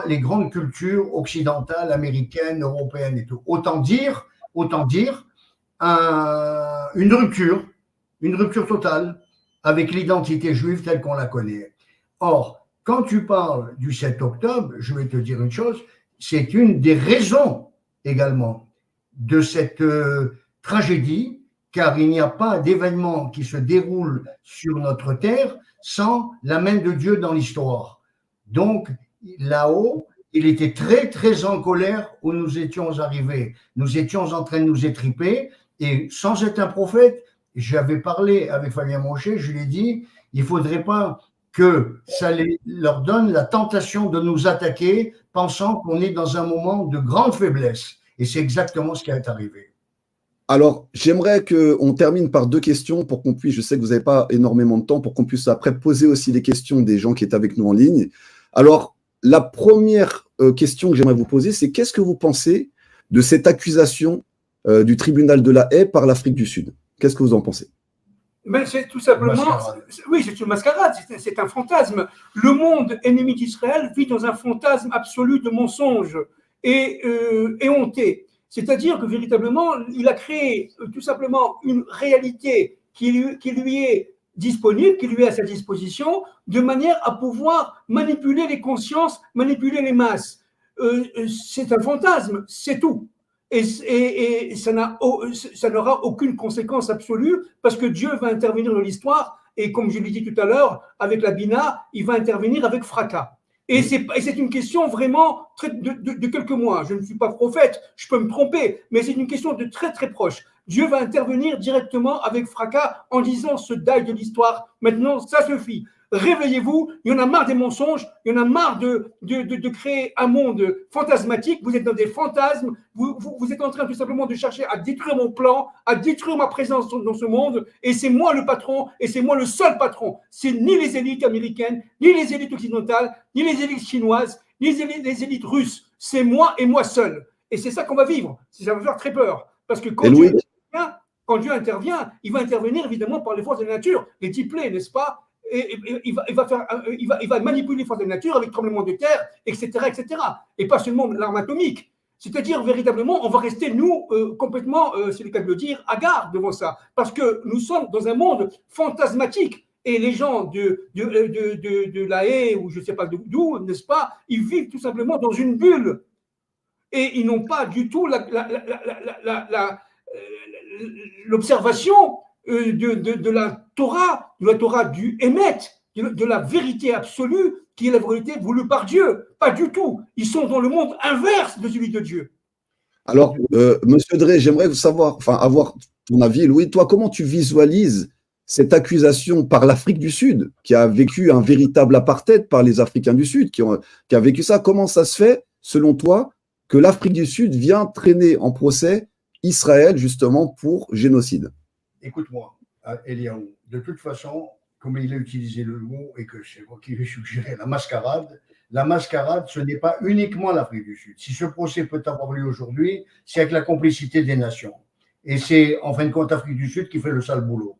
les grandes cultures occidentales, américaines, européennes et tout. Autant dire une rupture totale avec l'identité juive telle qu'on la connaît. Or, quand tu parles du 7 octobre, je vais te dire une chose, c'est une des raisons également de cette tragédie, car il n'y a pas d'événement qui se déroule sur notre terre sans la main de Dieu dans l'histoire. Donc, là-haut, il était très, très en colère où nous étions arrivés. Nous étions en train de nous étriper, et sans être un prophète, j'avais parlé avec Fabien Moncher, je lui ai dit, il ne faudrait pas que ça leur donne la tentation de nous attaquer, pensant qu'on est dans un moment de grande faiblesse. Et c'est exactement ce qui est arrivé. Alors, j'aimerais qu'on termine par 2 questions pour qu'on puisse, je sais que vous n'avez pas énormément de temps, pour qu'on puisse après poser aussi les questions des gens qui étaient avec nous en ligne. Alors, la première question que j'aimerais vous poser, c'est qu'est-ce que vous pensez de cette accusation du tribunal de la Haye par l'Afrique du Sud? Qu'est-ce que vous en pensez? Mais c'est tout simplement, oui, c'est une mascarade, c'est un fantasme. Le monde ennemi d'Israël vit dans un fantasme absolu de mensonge et honté. C'est-à-dire que véritablement, il a créé tout simplement une réalité qui lui est disponible, qui lui est à sa disposition, de manière à pouvoir manipuler les consciences, manipuler les masses. C'est un fantasme, c'est tout. Et ça n'aura aucune conséquence absolue parce que Dieu va intervenir dans l'histoire et comme je l'ai dit tout à l'heure, avec la Bina, il va intervenir avec fracas. Et c'est une question vraiment de quelques mois. Je ne suis pas prophète, je peux me tromper, mais c'est une question de très très proche. Dieu va intervenir directement avec fracas en disant ce deuil de l'histoire. Maintenant, ça suffit. Réveillez-vous, il y en a marre des mensonges, il y en a marre de créer un monde fantasmatique, vous êtes dans des fantasmes, vous êtes en train tout simplement de chercher à détruire mon plan, à détruire ma présence dans ce monde, et c'est moi le patron, et c'est moi le seul patron. C'est ni les élites américaines, ni les élites occidentales, ni les élites chinoises, ni les élites russes, c'est moi et moi seul. Et c'est ça qu'on va vivre, ça va faire très peur, parce que quand Dieu intervient, il va intervenir évidemment par les forces de la nature, les diplés, n'est-ce pas? Et il va manipuler les forces de la nature avec tremblement de terre, etc., etc. Et pas seulement l'arme atomique. C'est-à-dire, véritablement, on va rester, nous, complètement, c'est le cas de le dire, hagards devant ça. Parce que nous sommes dans un monde fantasmatique. Et les gens de la Haye, ou je ne sais pas d'où, n'est-ce pas, ils vivent tout simplement dans une bulle. Et ils n'ont pas du tout l'observation de la Torah du Emet, de la vérité absolue, qui est la vérité voulue par Dieu. Pas du tout. Ils sont dans le monde inverse de celui de Dieu. Alors, Monsieur Drey, j'aimerais savoir, avoir ton avis. Louis, toi, comment tu visualises cette accusation par l'Afrique du Sud, qui a vécu un véritable apartheid par les Africains du Sud, qui a vécu ça? Comment ça se fait, selon toi, que l'Afrique du Sud vient traîner en procès Israël, justement, pour génocide? Écoute-moi, Eliaou, de toute façon, comme il a utilisé le mot et que c'est moi qui lui ai suggéré la mascarade, ce n'est pas uniquement l'Afrique du Sud. Si ce procès peut avoir lieu aujourd'hui, c'est avec la complicité des nations. Et c'est, en fin de compte, l'Afrique du Sud qui fait le sale boulot.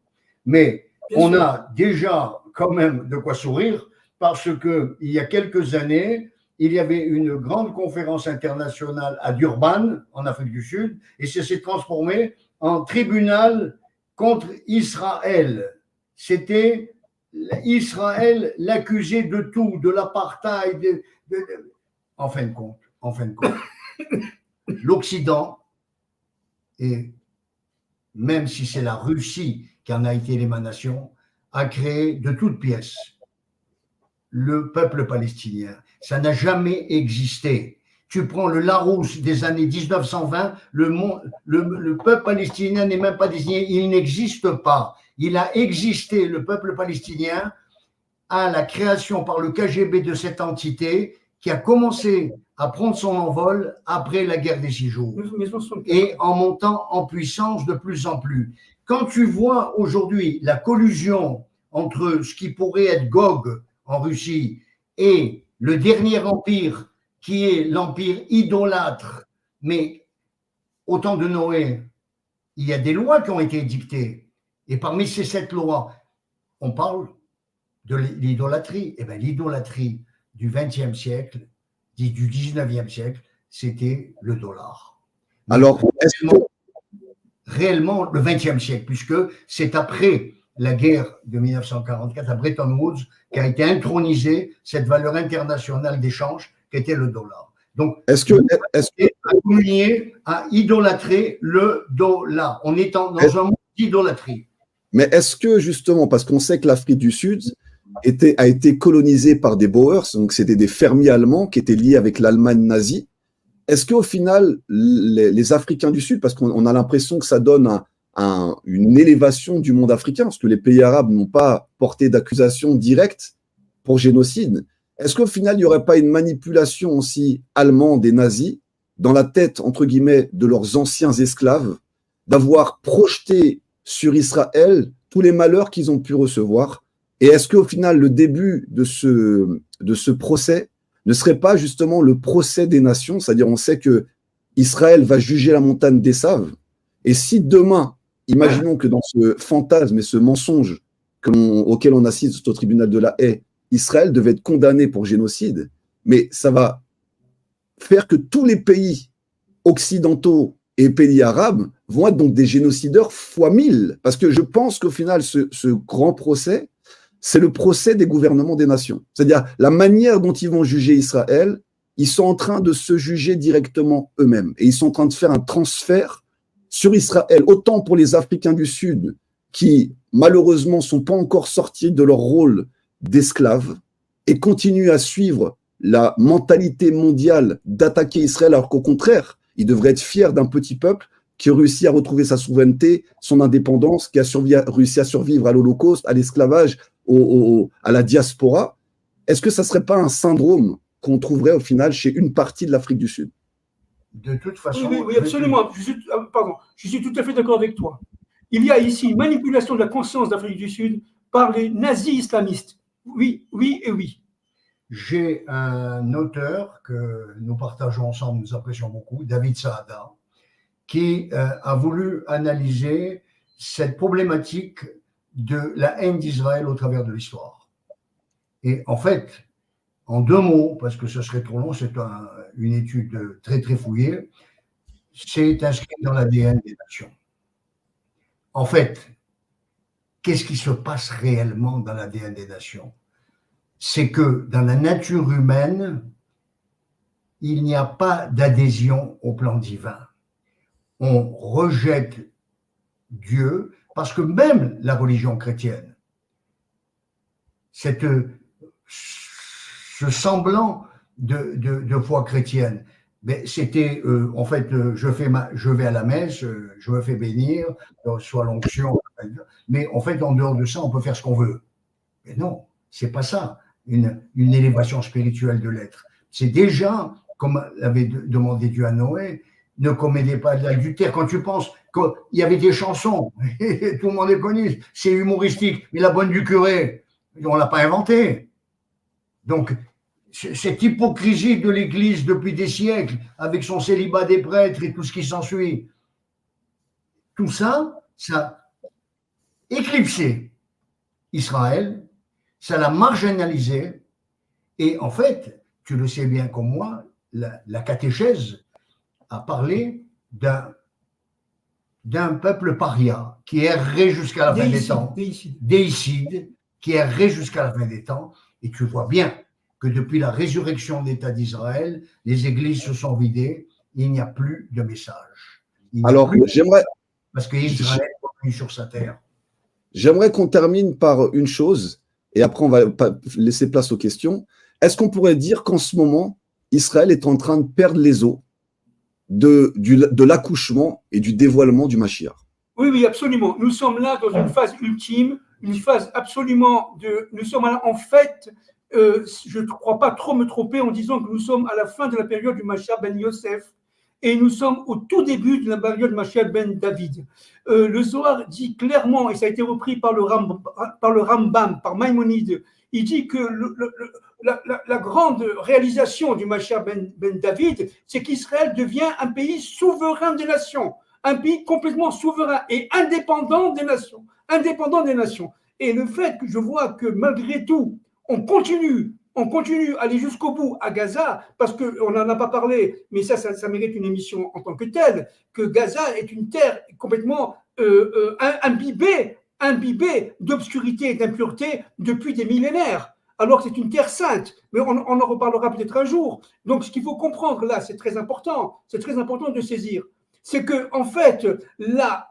Mais on a déjà quand même de quoi sourire parce qu'il y a quelques années, il y avait une grande conférence internationale à Durban, en Afrique du Sud, et ça s'est transformé en tribunal contre Israël. C'était Israël l'accusé de tout, de l'apartheid. En fin de compte, l'Occident, et même si c'est la Russie qui en a été l'émanation, a créé de toutes pièces le peuple palestinien. Ça n'a jamais existé. Tu prends le Larousse des années 1920, le peuple palestinien n'est même pas désigné, il n'existe pas. Il a existé, le peuple palestinien, à la création par le KGB de cette entité qui a commencé à prendre son envol après la guerre des 6 jours et en montant en puissance de plus en plus. Quand tu vois aujourd'hui la collusion entre ce qui pourrait être Gog en Russie et le dernier empire qui est l'empire idolâtre, mais au temps de Noé, il y a des lois qui ont été édictées. Et parmi ces 7 lois, on parle de l'idolâtrie. Eh bien, l'idolâtrie du XXe siècle, du XIXe siècle, c'était le dollar. Alors, est-ce que réellement le XXe siècle, puisque c'est après la guerre de 1944 à Bretton Woods qu'a été intronisée cette valeur internationale d'échange qu'était le dollar. Donc, est-ce que à idolâtrer le dollar. On est dans un monde d'idolâtrie. Mais est-ce que justement, parce qu'on sait que l'Afrique du Sud a été colonisée par des Boers, donc c'était des fermiers allemands qui étaient liés avec l'Allemagne nazie, est-ce qu'au final, les Africains du Sud, parce qu'on a l'impression que ça donne une élévation du monde africain, parce que les pays arabes n'ont pas porté d'accusation directe pour génocide, est-ce qu'au final, il n'y aurait pas une manipulation aussi allemande des nazis dans la tête, entre guillemets, de leurs anciens esclaves, d'avoir projeté sur Israël tous les malheurs qu'ils ont pu recevoir? Et est-ce qu'au final, le début de ce procès ne serait pas justement le procès des nations? C'est-à-dire, on sait que Israël va juger la montagne d'Esav. Et si demain, imaginons que dans ce fantasme et ce mensonge auquel on assiste au tribunal de la Haye, Israël devait être condamné pour génocide, mais ça va faire que tous les pays occidentaux et pays arabes vont être donc des génocideurs fois 1000. Parce que je pense qu'au final, ce grand procès, c'est le procès des gouvernements des nations. C'est-à-dire la manière dont ils vont juger Israël, ils sont en train de se juger directement eux-mêmes. Et ils sont en train de faire un transfert sur Israël, autant pour les Africains du Sud, qui malheureusement ne sont pas encore sortis de leur rôle d'esclaves et continuent à suivre la mentalité mondiale d'attaquer Israël, alors qu'au contraire, ils devraient être fiers d'un petit peuple qui a réussi à retrouver sa souveraineté, son indépendance, qui a réussi à survivre à l'Holocauste, à l'esclavage, à la diaspora. Est-ce que ça ne serait pas un syndrome qu'on trouverait au final chez une partie de l'Afrique du Sud? De toute façon… Oui, absolument. Je suis tout à fait d'accord avec toi. Il y a ici une manipulation de la conscience d'Afrique du Sud par les nazis islamistes. Oui et oui. J'ai un auteur que nous partageons ensemble, nous apprécions beaucoup, David Saada, qui a voulu analyser cette problématique de la haine d'Israël au travers de l'histoire. Et en fait, en 2 mots, parce que ce serait trop long, c'est une étude très très fouillée, c'est inscrit dans l'ADN des nations. En fait, qu'est-ce qui se passe réellement dans l'ADN des nations? C'est que dans la nature humaine, il n'y a pas d'adhésion au plan divin. On rejette Dieu, parce que même la religion chrétienne, ce semblant de foi chrétienne, mais c'était en fait, je vais à la messe, je me fais bénir, soit l'onction, mais en fait, en dehors de ça, on peut faire ce qu'on veut. Mais non, c'est pas ça, une élévation spirituelle de l'être. C'est déjà, comme l'avait demandé Dieu à Noé, ne commettez pas de l'adultère. Quand tu penses qu'il y avait des chansons, tout le monde les connaît, c'est humoristique, mais la bonne du curé, on ne l'a pas inventée. Donc, cette hypocrisie de l'Église depuis des siècles, avec son célibat des prêtres et tout ce qui s'ensuit, tout ça, ça a éclipsé Israël, ça l'a marginalisé, et en fait, tu le sais bien comme moi, la catéchèse a parlé d'un peuple paria qui errait jusqu'à la fin des temps, déicide, qui errait jusqu'à la fin des temps, et tu vois bien que depuis la résurrection de l'État d'Israël, les églises se sont vidées, il n'y a plus de message. Alors, j'aimerais… Parce qu'Israël est revenu sur sa terre. J'aimerais qu'on termine par une chose, et après on va laisser place aux questions. Est-ce qu'on pourrait dire qu'en ce moment, Israël est en train de perdre les os de l'accouchement et du dévoilement du Mashiach? Oui, absolument. Nous sommes là dans une phase ultime, une phase absolument nous sommes là en fait je ne crois pas trop me tromper en disant que nous sommes à la fin de la période du Mashiach ben Yosef et nous sommes au tout début de la période Mashiach ben David. Le Zohar dit clairement, et ça a été repris par le Rambam, par Maïmonide, il dit que la grande réalisation du Mashiach ben David, c'est qu'Israël devient un pays souverain des nations, un pays complètement souverain et indépendant des nations. Et le fait que je vois que malgré tout, on continue à aller jusqu'au bout à Gaza, parce qu'on n'en a pas parlé, mais ça mérite une émission en tant que telle, que Gaza est une terre complètement imbibée d'obscurité et d'impureté depuis des millénaires, alors que c'est une terre sainte. Mais on en reparlera peut-être un jour. Donc ce qu'il faut comprendre là, c'est très important de saisir, c'est que en fait, la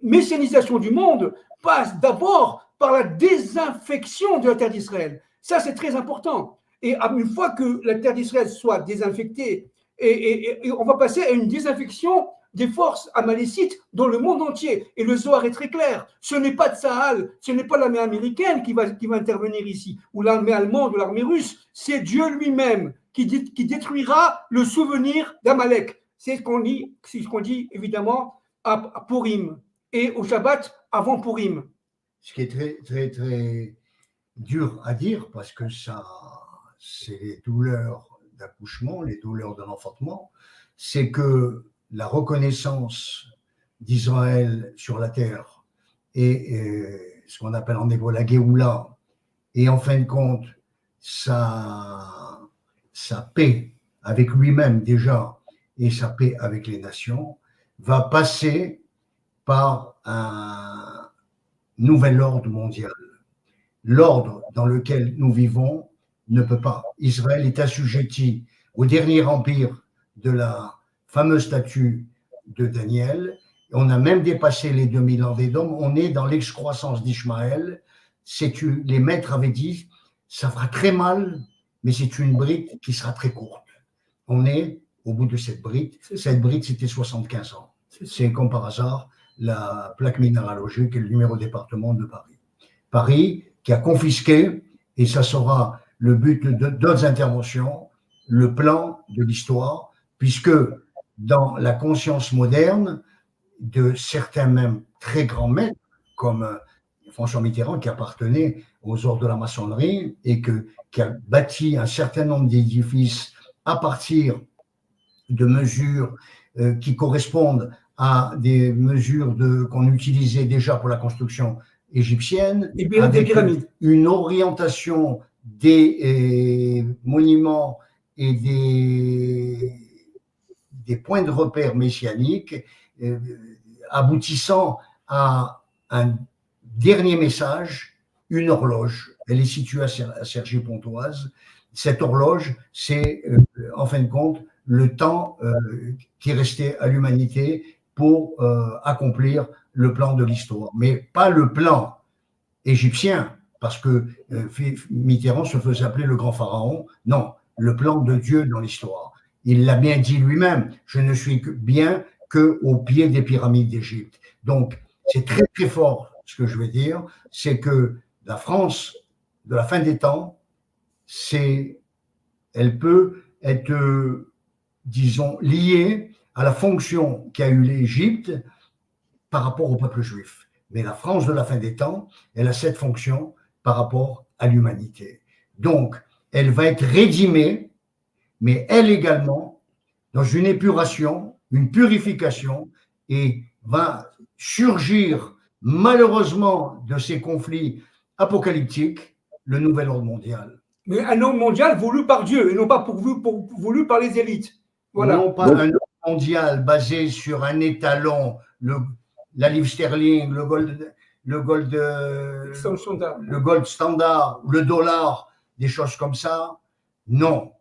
messianisation du monde passe d'abord par la désinfection de la terre d'Israël. Ça, c'est très important. Et une fois que la terre d'Israël soit désinfectée, et on va passer à une désinfection des forces amalécites dans le monde entier. Et le Zohar est très clair. Ce n'est pas Tsahal, ce n'est pas l'armée américaine qui va intervenir ici, ou l'armée allemande ou l'armée russe. C'est Dieu lui-même qui détruira le souvenir d'Amalek. C'est ce qu'on dit évidemment à Purim et au Shabbat avant Purim. Ce qui est très, très, très dur à dire parce que ça, c'est les douleurs d'accouchement, les douleurs de l'enfantement, c'est que la reconnaissance d'Israël sur la terre et ce qu'on appelle en hébreu la Géoula, et en fin de compte, sa paix avec lui-même déjà et sa paix avec les nations, va passer par un nouvel ordre mondial. L'ordre dans lequel nous vivons ne peut pas. Israël est assujetti au dernier empire de la fameuse statue de Daniel. On a même dépassé les 2000 ans d'Édom. On est dans l'excroissance d'Ishmaël. Les maîtres avaient dit, ça fera très mal, mais c'est une bride qui sera très courte. On est au bout de cette bride. Cette bride, c'était 75 ans. C'est comme par hasard la plaque minéralogique et le numéro département de Paris. Paris qui a confisqué, et ça sera le but d'autres interventions, le plan de l'histoire, puisque dans la conscience moderne de certains même très grands maîtres, comme François Mitterrand, qui appartenait aux ordres de la maçonnerie et qui a bâti un certain nombre d'édifices à partir de mesures qui correspondent à des mesures qu'on utilisait déjà pour la construction égyptienne, avec une orientation des monuments et des points de repère messianiques, aboutissant à un dernier message, une horloge. Elle est située à Cergy-Pontoise. Cette horloge, c'est en fin de compte le temps qui restait à l'humanité pour accomplir le plan de l'histoire. Mais pas le plan égyptien, parce que Mitterrand se faisait appeler le grand pharaon. Non, le plan de Dieu dans l'histoire. Il l'a bien dit lui-même, je ne suis bien qu'au pied des pyramides d'Égypte. Donc, c'est très très fort ce que je vais dire, c'est que la France de la fin des temps, elle peut être, disons, liée à la fonction qu'a eu l'Égypte par rapport au peuple juif. Mais la France de la fin des temps, elle a cette fonction par rapport à l'humanité. Donc, elle va être rédimée, mais elle également, dans une épuration, une purification, et va surgir malheureusement de ces conflits apocalyptiques, le nouvel ordre mondial. Mais un ordre mondial voulu par Dieu et non pas voulu par les élites. Voilà. Non pas un ordre mondial basé sur un étalon, la livre sterling, le gold standard, le dollar, des choses comme ça. Non.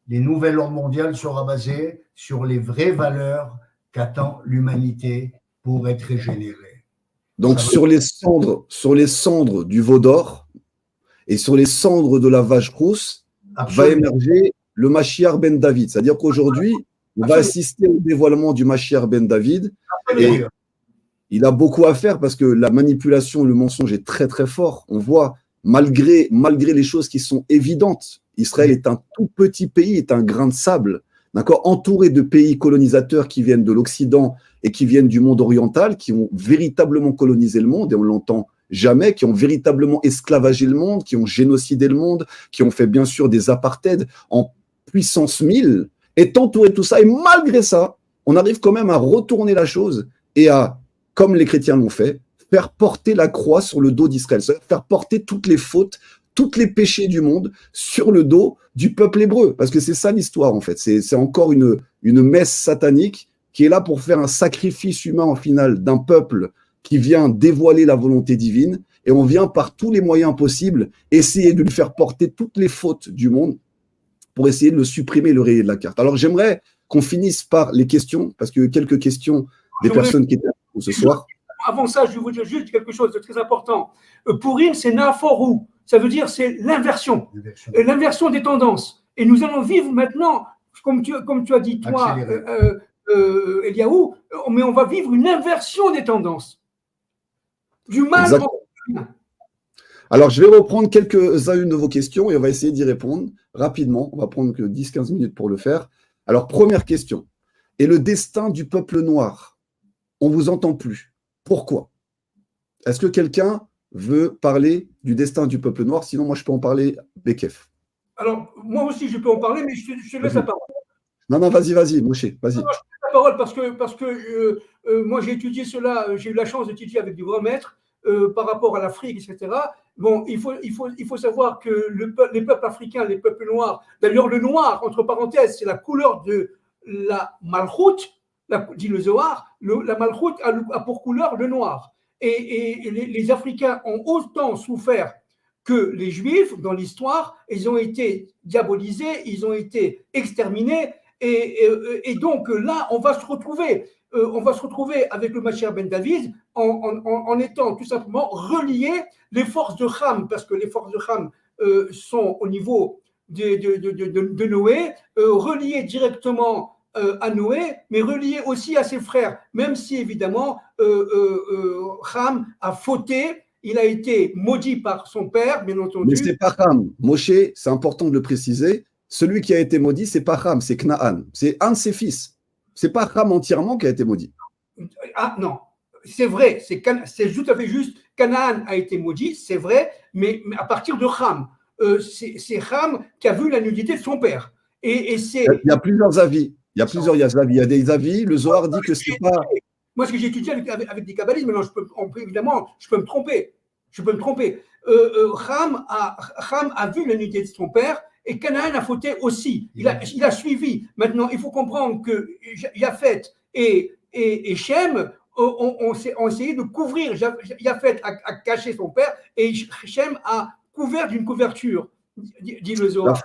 Le nouvel ordre mondial sera basé sur les vraies valeurs qu'attend l'humanité pour être régénérée. Donc sur les cendres du veau d'or et sur les cendres de la vache rousse va émerger le Mashiach ben David. C'est-à-dire qu'aujourd'hui, on va assister au dévoilement du Mashiach ben David. Et il a beaucoup à faire parce que la manipulation, le mensonge est très très fort. On voit malgré les choses qui sont évidentes. Israël est un tout petit pays, est un grain de sable, d'accord, entouré de pays colonisateurs qui viennent de l'Occident et qui viennent du monde oriental, qui ont véritablement colonisé le monde, et on l'entend jamais, qui ont véritablement esclavagé le monde, qui ont génocidé le monde, qui ont fait bien sûr des apartheids en puissance 1000, est entouré de tout ça, et malgré ça, on arrive quand même à retourner la chose et à, comme les chrétiens l'ont fait, faire porter la croix sur le dos d'Israël, faire porter toutes les fautes, tous les péchés du monde sur le dos du peuple hébreu. Parce que c'est ça l'histoire, en fait. C'est encore une messe satanique qui est là pour faire un sacrifice humain, en final, d'un peuple qui vient dévoiler la volonté divine. Et on vient, par tous les moyens possibles, essayer de lui faire porter toutes les fautes du monde pour essayer de le supprimer, le rayer de la carte. Alors, j'aimerais qu'on finisse par les questions, parce que quelques questions des personnes qui étaient là ce soir. Avant ça, je vais vous dire juste quelque chose de très important. Purim, c'est Naforou. Ça veut dire c'est l'inversion. L'inversion des tendances. Et nous allons vivre maintenant, comme tu as dit, toi, Eliaou, mais on va vivre une inversion des tendances. Du mal au bien. Alors, je vais reprendre quelques-unes de vos questions et on va essayer d'y répondre rapidement. On va prendre que 10-15 minutes pour le faire. Alors, première question. Et le destin du peuple noir? On ne vous entend plus. Pourquoi? Est-ce que quelqu'un veut parler du destin du peuple noir? Sinon, moi, je peux en parler, Bekef. Alors, moi aussi, je peux en parler, mais je te laisse la parole. Non, vas-y, Moshe, vas-y. Non, je te laisse la parole parce que moi, j'ai étudié cela, j'ai eu la chance d'étudier avec des grands maîtres par rapport à l'Afrique, etc. Bon, il faut savoir que les peuples africains, les peuples noirs, d'ailleurs, le noir, entre parenthèses, c'est la couleur de la malchoute, dit le Zohar, la malchoute a pour couleur le noir. Et les Africains ont autant souffert que les Juifs dans l'histoire. Ils ont été diabolisés, ils ont été exterminés. Et donc là, on va se retrouver avec le Mashiach ben David en étant tout simplement reliés les forces de Ham, parce que les forces de Ham sont au niveau de Noé, reliées directement à Noé, mais relié aussi à ses frères, même si évidemment Ham a fauté, il a été maudit par son père, bien entendu. Mais c'est pas Ham. Moshe, c'est important de le préciser, celui qui a été maudit, c'est pas Ham, c'est Knaan. C'est un de ses fils. C'est pas Ham entièrement qui a été maudit. Ah non, c'est vrai, c'est tout à fait juste. Canaan a été maudit, c'est vrai, mais à partir de Ham. C'est Ham qui a vu la nudité de son père. Et c'est... Il y a plusieurs avis. Il y a des avis. Le Zohar dit que c'est pas. Moi, ce que j'ai étudié avec des kabbalistes, maintenant, évidemment, je peux me tromper. Ham a vu la nudité de son père et Canaan a fauté aussi. Il a suivi. Maintenant, il faut comprendre que Japhet et Shem ont essayé de couvrir. Japhet a caché son père et Shem a couvert d'une couverture, dit le Zohar.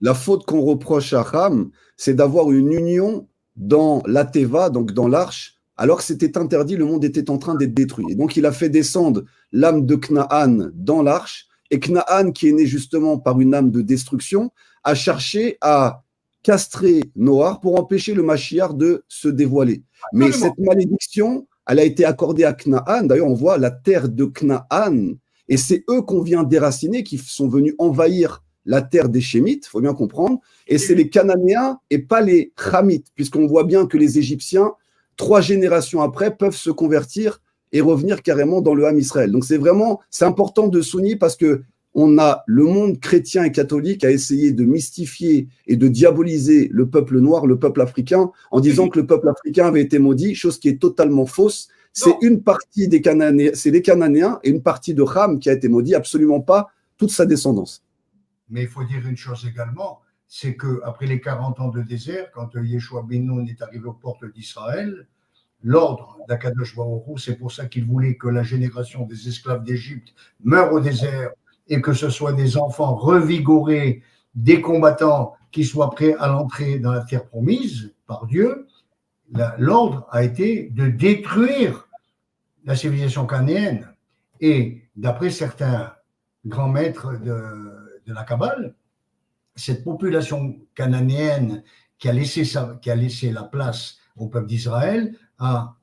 La faute qu'on reproche à Ham, c'est d'avoir une union dans la Teva, donc dans l'arche, alors que c'était interdit, le monde était en train d'être détruit. Et donc il a fait descendre l'âme de Knaan dans l'arche, et Knaan, qui est né justement par une âme de destruction, a cherché à castrer Noach pour empêcher le Mashiach de se dévoiler. Mais cette malédiction, elle a été accordée à Knaan. D'ailleurs, on voit la terre de Knaan, et c'est eux qu'on vient déraciner, qui sont venus envahir la terre des Shémites, il faut bien comprendre, et c'est les Cananéens et pas les Hamites, puisqu'on voit bien que les Égyptiens, 3 générations après, peuvent se convertir et revenir carrément dans le Ham Israël. Donc c'est important de souligner parce que on a le monde chrétien et catholique à essayer de mystifier et de diaboliser le peuple noir, le peuple africain, en disant que le peuple africain avait été maudit, chose qui est totalement fausse. C'est une partie des Cananéens, c'est les Cananéens et une partie de Ham qui a été maudit, absolument pas toute sa descendance. Mais il faut dire une chose également, c'est qu'après les 40 ans de désert, quand Yeshua ben Nun est arrivé aux portes d'Israël, l'ordre d'Akadosh Baruch Hu, c'est pour ça qu'il voulait que la génération des esclaves d'Égypte meure au désert et que ce soit des enfants revigorés, des combattants qui soient prêts à l'entrée dans la terre promise par Dieu. L'ordre a été de détruire la civilisation cananéenne. Et d'après certains grands maîtres de la Kabbale, cette population cananéenne qui a laissé la place au peuple d'Israël a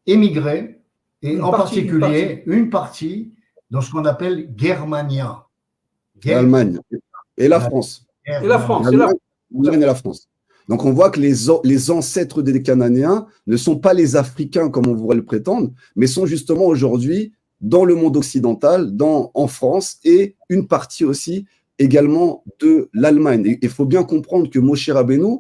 émigré, et en particulier une partie dans ce qu'on appelle Germania. l'Allemagne et la France. Et la France. L'Allemagne et la France. Donc on voit que les ancêtres des Cananéens ne sont pas les Africains comme on pourrait le prétendre, mais sont justement aujourd'hui dans le monde occidental, en France et une partie aussi également de l'Allemagne. Et il faut bien comprendre que Moshe Rabbeinu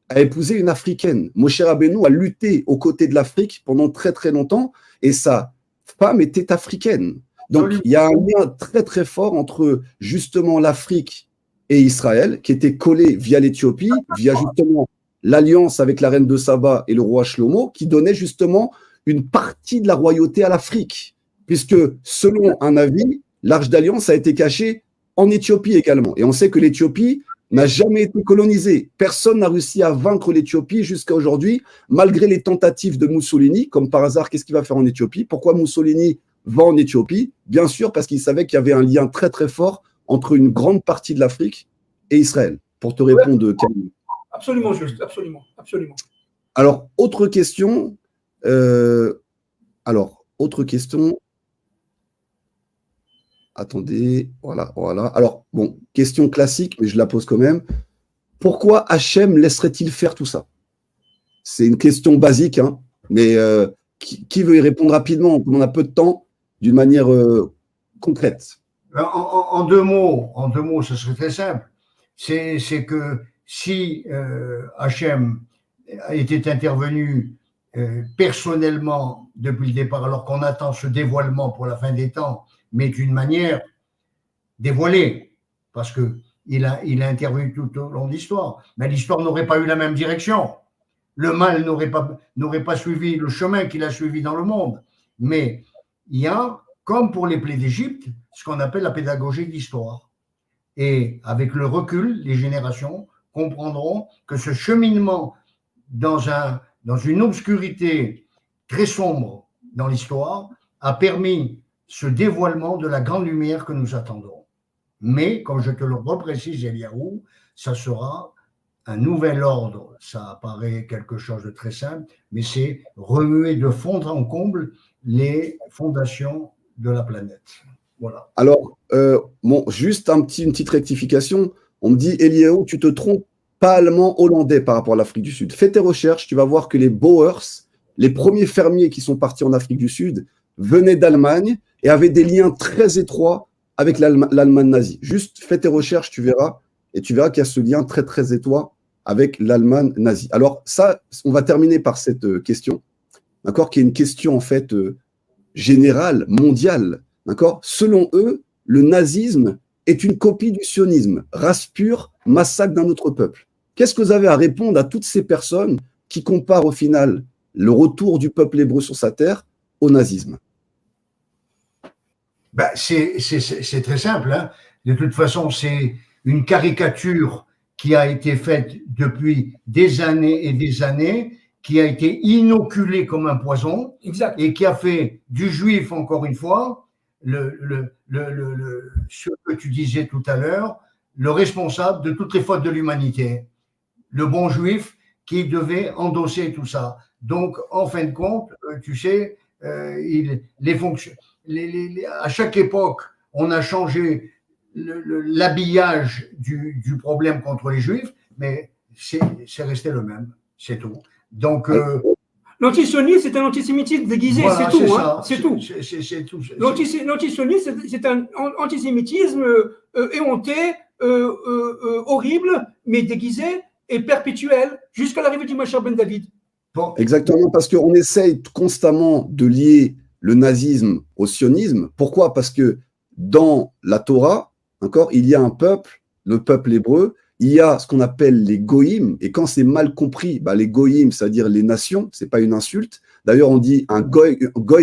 a épousé une Africaine. Moshe Rabbeinu a lutté aux côtés de l'Afrique pendant très très longtemps et sa femme était africaine. Donc il y a un lien très très fort entre justement l'Afrique et Israël, qui était collé via l'Éthiopie, via justement l'alliance avec la reine de Saba et le roi Shlomo, qui donnait justement une partie de la royauté à l'Afrique, puisque selon un avis, l'Arche d'Alliance a été cachée en Éthiopie également. Et on sait que l'Éthiopie n'a jamais été colonisée. Personne n'a réussi à vaincre l'Éthiopie jusqu'à aujourd'hui, malgré les tentatives de Mussolini. Comme par hasard, qu'est-ce qu'il va faire en Éthiopie? Pourquoi Mussolini va en Éthiopie? Bien sûr, parce qu'il savait qu'il y avait un lien très très fort entre une grande partie de l'Afrique et Israël, pour te répondre, Camille. Absolument juste, absolument, absolument. Alors, autre question. Attendez, voilà. Alors, bon, question classique, mais je la pose quand même. Pourquoi Hachem laisserait-il faire tout ça? C'est une question basique, hein, mais qui veut y répondre rapidement? On a peu de temps, d'une manière concrète. En deux mots, ce serait très simple. C'est que si Hachem était intervenu personnellement depuis le départ, alors qu'on attend ce dévoilement pour la fin des temps, mais d'une manière dévoilée, parce qu'il a intervenu tout au long de l'histoire, mais l'histoire n'aurait pas eu la même direction. Le mal n'aurait pas suivi le chemin qu'il a suivi dans le monde. Mais il y a, comme pour les plaies d'Égypte, ce qu'on appelle la pédagogie de l'histoire. Et avec le recul, les générations comprendront que ce cheminement dans une obscurité très sombre dans l'histoire a permis ce dévoilement de la grande lumière que nous attendons. Mais, comme je te le reprécise, Eliaou, ça sera un nouvel ordre. Ça apparaît quelque chose de très simple, mais c'est remuer de fond en comble les fondations de la planète. Voilà. Alors, juste une petite rectification. On me dit, Eliaou, tu te trompes, pas allemand, hollandais par rapport à l'Afrique du Sud. Fais tes recherches, tu vas voir que les Boers, les premiers fermiers qui sont partis en Afrique du Sud, venaient d'Allemagne et avaient des liens très étroits avec l'Allemagne nazie. Juste fais tes recherches, tu verras, et tu verras qu'il y a ce lien très très étroit avec l'Allemagne nazie. Alors ça, on va terminer par cette question, d'accord, qui est une question en fait générale, mondiale, d'accord. Selon eux, le nazisme est une copie du sionisme, race pure, massacre d'un autre peuple. Qu'est-ce que vous avez à répondre à toutes ces personnes qui comparent au final le retour du peuple hébreu sur sa terre au nazisme? Ben, c'est très simple, hein. De toute façon, c'est une caricature qui a été faite depuis des années et des années, qui a été inoculée comme un poison, exact, et qui a fait du juif, encore une fois, ce que tu disais tout à l'heure, le responsable de toutes les fautes de l'humanité. Le bon juif qui devait endosser tout ça. Donc, en fin de compte, tu sais, les fonctions, à chaque époque, on a changé l'habillage du problème contre les juifs, mais c'est resté le même, c'est tout. Donc, l'antisionisme, c'est un antisémitisme déguisé, voilà, c'est tout. Hein, c'est tout. L'antisionisme, c'est un antisémitisme éhonté, horrible, mais déguisé et perpétuel jusqu'à l'arrivée du Mashiach ben David. Bon. Exactement, parce qu'on essaye constamment de lier le nazisme au sionisme. Pourquoi? Parce que dans la Torah, encore, il y a un peuple, le peuple hébreu, il y a ce qu'on appelle les goïm, et quand c'est mal compris, les goïm, c'est-à-dire les nations, c'est pas une insulte. D'ailleurs, on dit un goy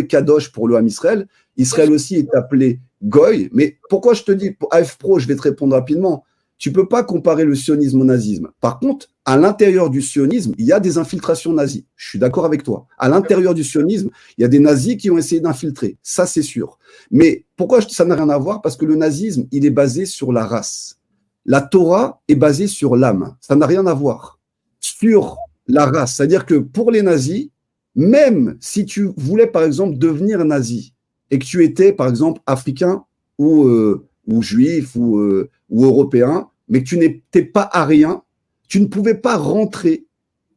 kadosh pour le Ham Israël. Israël aussi est appelé goy. Mais pourquoi je te dis, pour AF Pro, je vais te répondre rapidement. Tu peux pas comparer le sionisme au nazisme. Par contre, à l'intérieur du sionisme, il y a des infiltrations nazies. Je suis d'accord avec toi. À l'intérieur du sionisme, il y a des nazis qui ont essayé d'infiltrer. Ça, c'est sûr. Mais pourquoi ça n'a rien à voir? Parce que le nazisme, il est basé sur la race. La Torah est basée sur l'âme. Ça n'a rien à voir. Sur la race. C'est-à-dire que pour les nazis, même si tu voulais, par exemple, devenir nazi et que tu étais, par exemple, africain ou ou juif ou européen, mais que tu n'étais pas arien, tu ne pouvais pas rentrer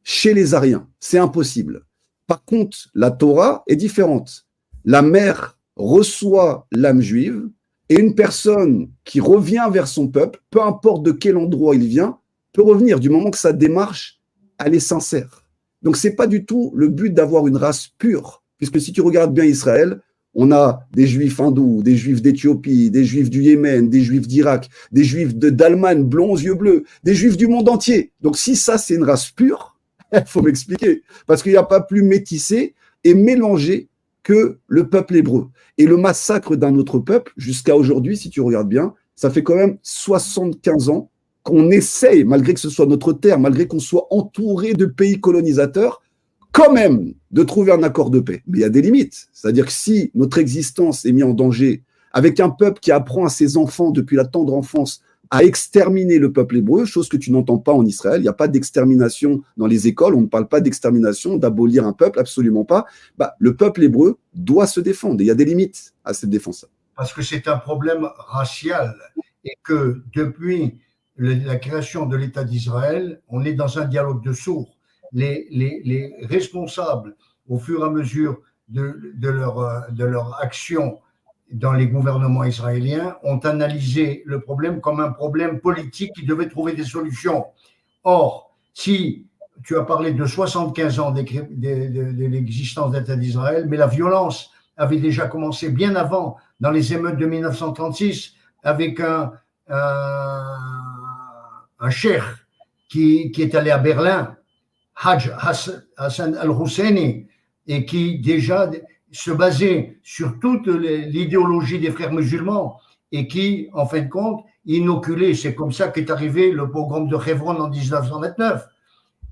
chez les Ariens. C'est impossible. Par contre, la Torah est différente. La mère reçoit l'âme juive et une personne qui revient vers son peuple, peu importe de quel endroit il vient, peut revenir du moment que sa démarche, elle est sincère. Donc, ce n'est pas du tout le but d'avoir une race pure, puisque si tu regardes bien Israël, on a des juifs hindous, des juifs d'Éthiopie, des juifs du Yémen, des juifs d'Irak, des juifs d'Allemagne, blonds aux yeux bleus, des juifs du monde entier. Donc, si ça, c'est une race pure, il faut m'expliquer, parce qu'il n'y a pas plus métissé et mélangé que le peuple hébreu. Et le massacre d'un autre peuple, jusqu'à aujourd'hui, si tu regardes bien, ça fait quand même 75 ans qu'on essaye, malgré que ce soit notre terre, malgré qu'on soit entouré de pays colonisateurs, quand même de trouver un accord de paix. Mais il y a des limites. C'est-à-dire que si notre existence est mise en danger avec un peuple qui apprend à ses enfants depuis la tendre enfance à exterminer le peuple hébreu, chose que tu n'entends pas en Israël. Il n'y a pas d'extermination dans les écoles, on ne parle pas d'extermination, d'abolir un peuple, absolument pas. Le peuple hébreu doit se défendre. Il y a des limites à cette défense. Parce que c'est un problème racial et que depuis la création de l'État d'Israël, on est dans un dialogue de sourds. Les responsables, au fur et à mesure de leur action dans les gouvernements israéliens, ont analysé le problème comme un problème politique qui devait trouver des solutions. Or, si tu as parlé de 75 ans de l'existence d'État d'Israël, mais la violence avait déjà commencé bien avant, dans les émeutes de 1936, avec un cheikh qui est allé à Berlin, Hajj Hassan al-Husseini, et qui déjà se basait sur toute l'idéologie des frères musulmans et qui, en fin de compte, inoculait. C'est comme ça qu'est arrivé le pogrom de Hebron en 1929.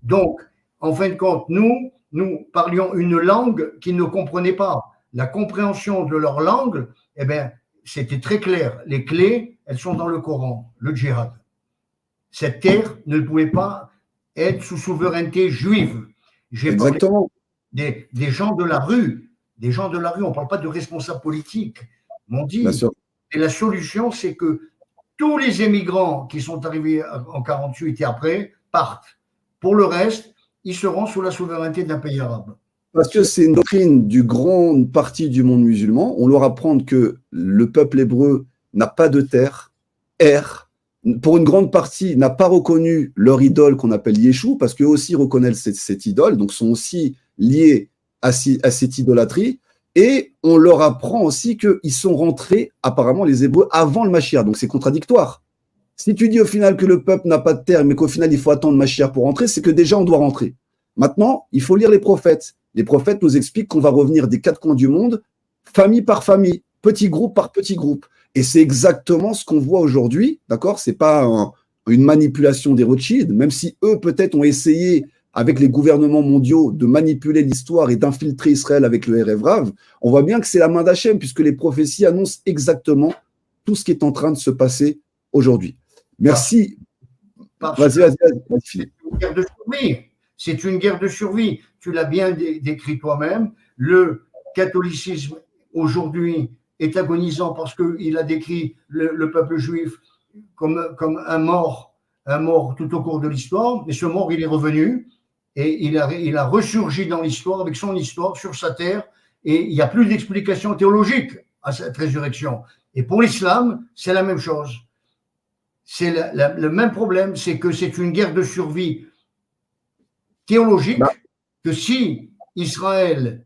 Donc, en fin de compte, nous parlions une langue qu'ils ne comprenaient pas. La compréhension de leur langue, eh bien, c'était très clair. Les clés, elles sont dans le Coran, le djihad. Cette terre ne pouvait pas être sous souveraineté juive. J'ai parlé des gens de la rue. Des gens de la rue, on ne parle pas de responsables politiques, m'ont dit. Et la solution, c'est que tous les émigrants qui sont arrivés en 48 et après partent. Pour le reste, ils seront sous la souveraineté d'un pays arabe. Parce que c'est une doctrine d'une grande partie du monde musulman. On leur apprend que le peuple hébreu n'a pas de terre, pour une grande partie, n'a pas reconnu leur idole qu'on appelle Yeshua, parce qu'eux aussi reconnaissent cette idole, donc sont aussi liés à cette idolâtrie, et on leur apprend aussi qu'ils sont rentrés, apparemment les Hébreux, avant le Mashiach, donc c'est contradictoire. Si tu dis au final que le peuple n'a pas de terre, mais qu'au final il faut attendre Mashiach pour rentrer, c'est que déjà on doit rentrer. Maintenant, il faut lire les prophètes. Les prophètes nous expliquent qu'on va revenir des quatre coins du monde, famille par famille, petit groupe par petit groupe. Et c'est exactement ce qu'on voit aujourd'hui, d'accord? C'est pas une manipulation des Rothschild, même si eux peut-être ont essayé avec les gouvernements mondiaux de manipuler l'histoire et d'infiltrer Israël avec le Erev Rav, on voit bien que c'est la main d'Hachem, puisque les prophéties annoncent exactement tout ce qui est en train de se passer aujourd'hui. Merci. Vas-y, Philippe. C'est une guerre de survie. Tu l'as bien décrit toi-même. Le catholicisme aujourd'hui est agonisant parce qu'il a décrit le peuple juif comme un mort tout au cours de l'histoire. Mais ce mort, il est revenu et il a ressurgi dans l'histoire avec son histoire sur sa terre. Et il n'y a plus d'explication théologique à cette résurrection. Et pour l'islam, c'est la même chose. C'est le même problème, c'est que c'est une guerre de survie théologique, que si Israël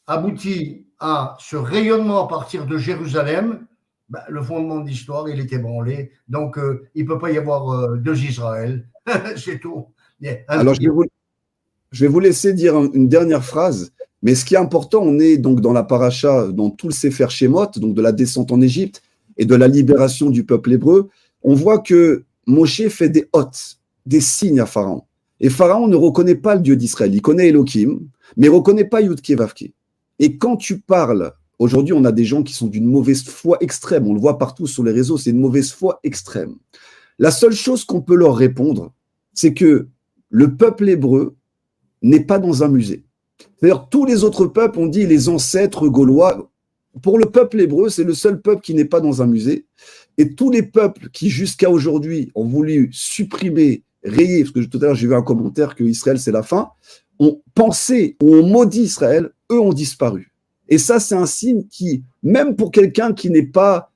aboutit à ce rayonnement à partir de Jérusalem, le fondement de l'histoire, il est ébranlé. Donc, il ne peut pas y avoir deux Israël. C'est tout. Alors, je vais vous laisser dire une dernière phrase. Mais ce qui est important, on est donc dans la paracha, dans tout le Sefer Shemot, donc de la descente en Égypte et de la libération du peuple hébreu. On voit que Moshe fait des hôtes, des signes à Pharaon. Et Pharaon ne reconnaît pas le Dieu d'Israël. Il connaît Elohim, mais il ne reconnaît pas Yud-Ké Vav-Ké. Et quand tu parles, aujourd'hui, on a des gens qui sont d'une mauvaise foi extrême. On le voit partout sur les réseaux, c'est une mauvaise foi extrême. La seule chose qu'on peut leur répondre, c'est que le peuple hébreu n'est pas dans un musée. C'est-à-dire, tous les autres peuples ont dit les ancêtres gaulois. pour le peuple hébreu, c'est le seul peuple qui n'est pas dans un musée. Et tous les peuples qui, jusqu'à aujourd'hui, ont voulu supprimer, rayer, parce que tout à l'heure, j'ai vu un commentaire que Israël, c'est la fin, ont pensé ou ont maudit Israël, eux ont disparu. Et ça, c'est un signe qui, même pour quelqu'un qui n'est pas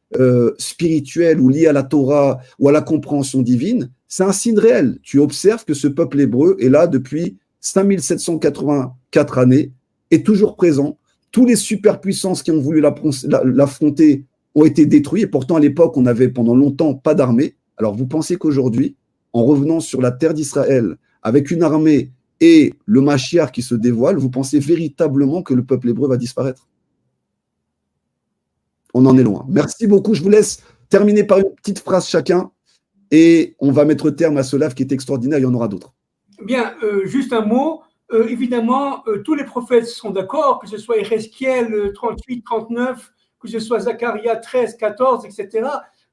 spirituel ou lié à la Torah ou à la compréhension divine, c'est un signe réel. Tu observes que ce peuple hébreu est là depuis 5784 années, est toujours présent. Tous les superpuissances qui ont voulu l'affronter ont été détruits. Et pourtant, à l'époque, on n'avait pendant longtemps pas d'armée. Alors, vous pensez qu'aujourd'hui, en revenant sur la terre d'Israël, avec une armée et le Mashiach qui se dévoile, vous pensez véritablement que le peuple hébreu va disparaître? On en est loin. Merci beaucoup. Je vous laisse terminer par une petite phrase chacun et on va mettre terme à ce live qui est extraordinaire. Il y en aura d'autres. Bien, juste un mot. Évidemment, tous les prophètes sont d'accord, que ce soit Ézéchiel 38, 39, que ce soit Zacharia 13, 14, etc.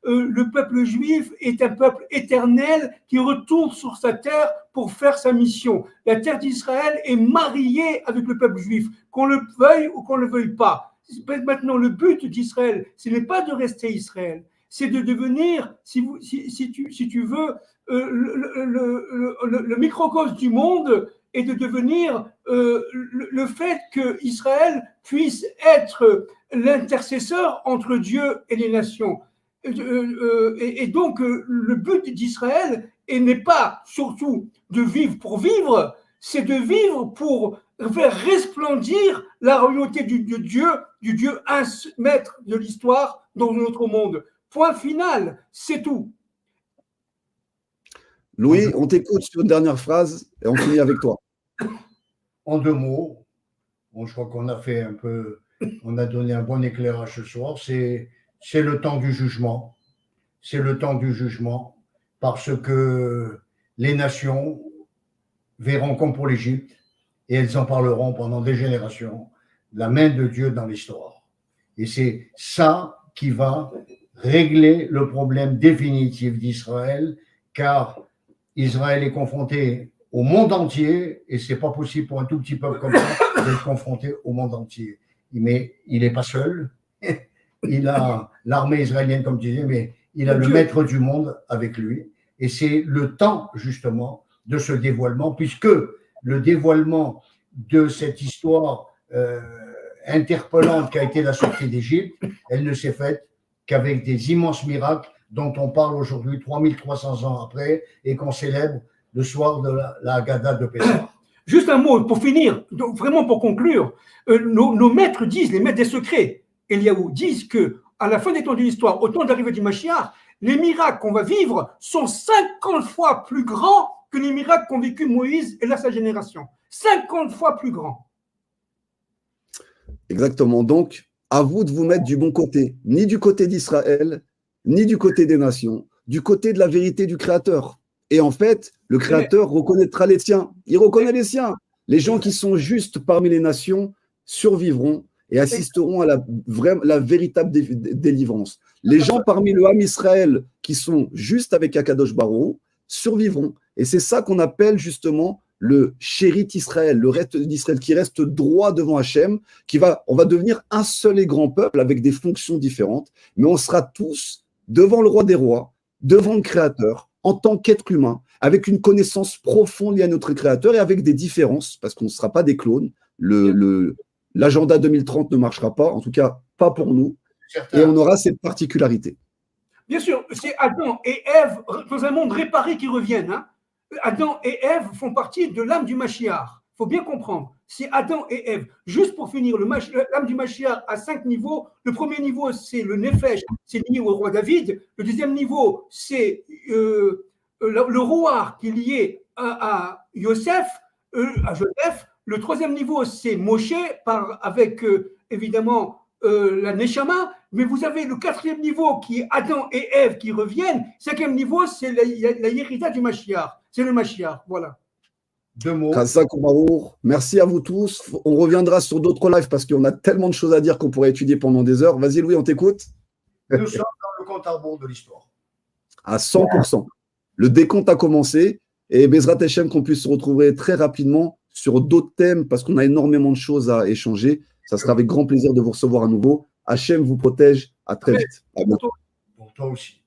Le peuple juif est un peuple éternel qui retourne sur sa terre pour faire sa mission. La terre d'Israël est mariée avec le peuple juif, qu'on le veuille ou qu'on ne le veuille pas. Maintenant, le but d'Israël, ce n'est pas de rester Israël, c'est de devenir, si tu veux, le microcosme du monde et de devenir le fait qu'Israël puisse être l'intercesseur entre Dieu et les nations. Et donc, le but d'Israël n'est pas surtout de vivre pour vivre, c'est de vivre pour faire resplendir la royauté du Dieu maître de l'histoire dans notre monde. Point final, c'est tout. Louis, on t'écoute sur une dernière phrase et on finit avec toi. En 2 mots, bon, je crois qu'on a fait un peu, on a donné un bon éclairage ce soir, c'est le temps du jugement. C'est le temps du jugement parce que les nations verront comme pour l'Égypte et elles en parleront pendant des générations, la main de Dieu dans l'histoire. Et c'est ça qui va régler le problème définitif d'Israël, car Israël est confronté au monde entier et c'est pas possible pour un tout petit peuple comme ça d'être confronté au monde entier. Mais il n'est pas seul. Il a l'armée israélienne, comme tu disais, mais il a le maître du monde avec lui. Et c'est le temps, justement, de ce dévoilement, puisque le dévoilement de cette histoire interpellante qu'a été la sortie d'Égypte, elle ne s'est faite qu'avec des immenses miracles dont on parle aujourd'hui, 3300 ans après, et qu'on célèbre le soir de la Haggadah de Pessah. Juste un mot pour finir, donc vraiment pour conclure. Nos maîtres disent, les maîtres des secrets, Eliaou, disent que à la fin des temps de l'histoire, au temps de l'arrivée du Mashiach, les miracles qu'on va vivre sont 50 fois plus grands que les miracles qu'ont vécu Moïse et sa génération. 50 fois plus grands. Exactement. Donc, à vous de vous mettre du bon côté, ni du côté d'Israël, ni du côté des nations, du côté de la vérité du Créateur. Et en fait, le Créateur reconnaîtra les siens. Il reconnaît les siens. Les gens qui sont justes parmi les nations survivront et assisteront à la véritable délivrance. Les gens parmi le Ham Israël qui sont justes avec Akadosh Baruch survivront. Et c'est ça qu'on appelle justement le Shérit Israël, le reste d'Israël qui reste droit devant Hachem, on va devenir un seul et grand peuple avec des fonctions différentes, mais on sera tous devant le roi des rois, devant le Créateur, en tant qu'être humain, avec une connaissance profonde liée à notre Créateur et avec des différences, parce qu'on ne sera pas des clones. L'agenda 2030 ne marchera pas, en tout cas pas pour nous, et on aura cette particularité. Bien sûr, c'est Adam et Ève dans un monde réparé qui reviennent. Hein. Adam et Ève font partie de l'âme du Mashiach. Il faut bien comprendre. C'est Adam et Ève. Juste pour finir, l'âme du Mashiach a 5 niveaux. Le premier niveau, c'est le Nefesh, c'est lié au roi David. Le deuxième niveau, c'est le roi qui est lié à Yosef, à Joseph. Le troisième niveau, c'est Moshe, avec évidemment la Neshama. Mais vous avez le 4e niveau qui est Adam et Ève qui reviennent. 5e niveau, c'est la Yérida du Mashiach. C'est le Mashiach, voilà. 2 mots. Merci à vous tous. On reviendra sur d'autres lives parce qu'on a tellement de choses à dire qu'on pourrait étudier pendant des heures. Vas-y Louis, on t'écoute. Nous sommes dans le compte à rebours de l'histoire. À 100%. Le décompte a commencé et Bezrat Hashem qu'on puisse se retrouver très rapidement sur d'autres thèmes parce qu'on a énormément de choses à échanger. Ça sera avec grand plaisir de vous recevoir à nouveau. Hachem vous protège. À très vite. À bientôt. Pour toi aussi.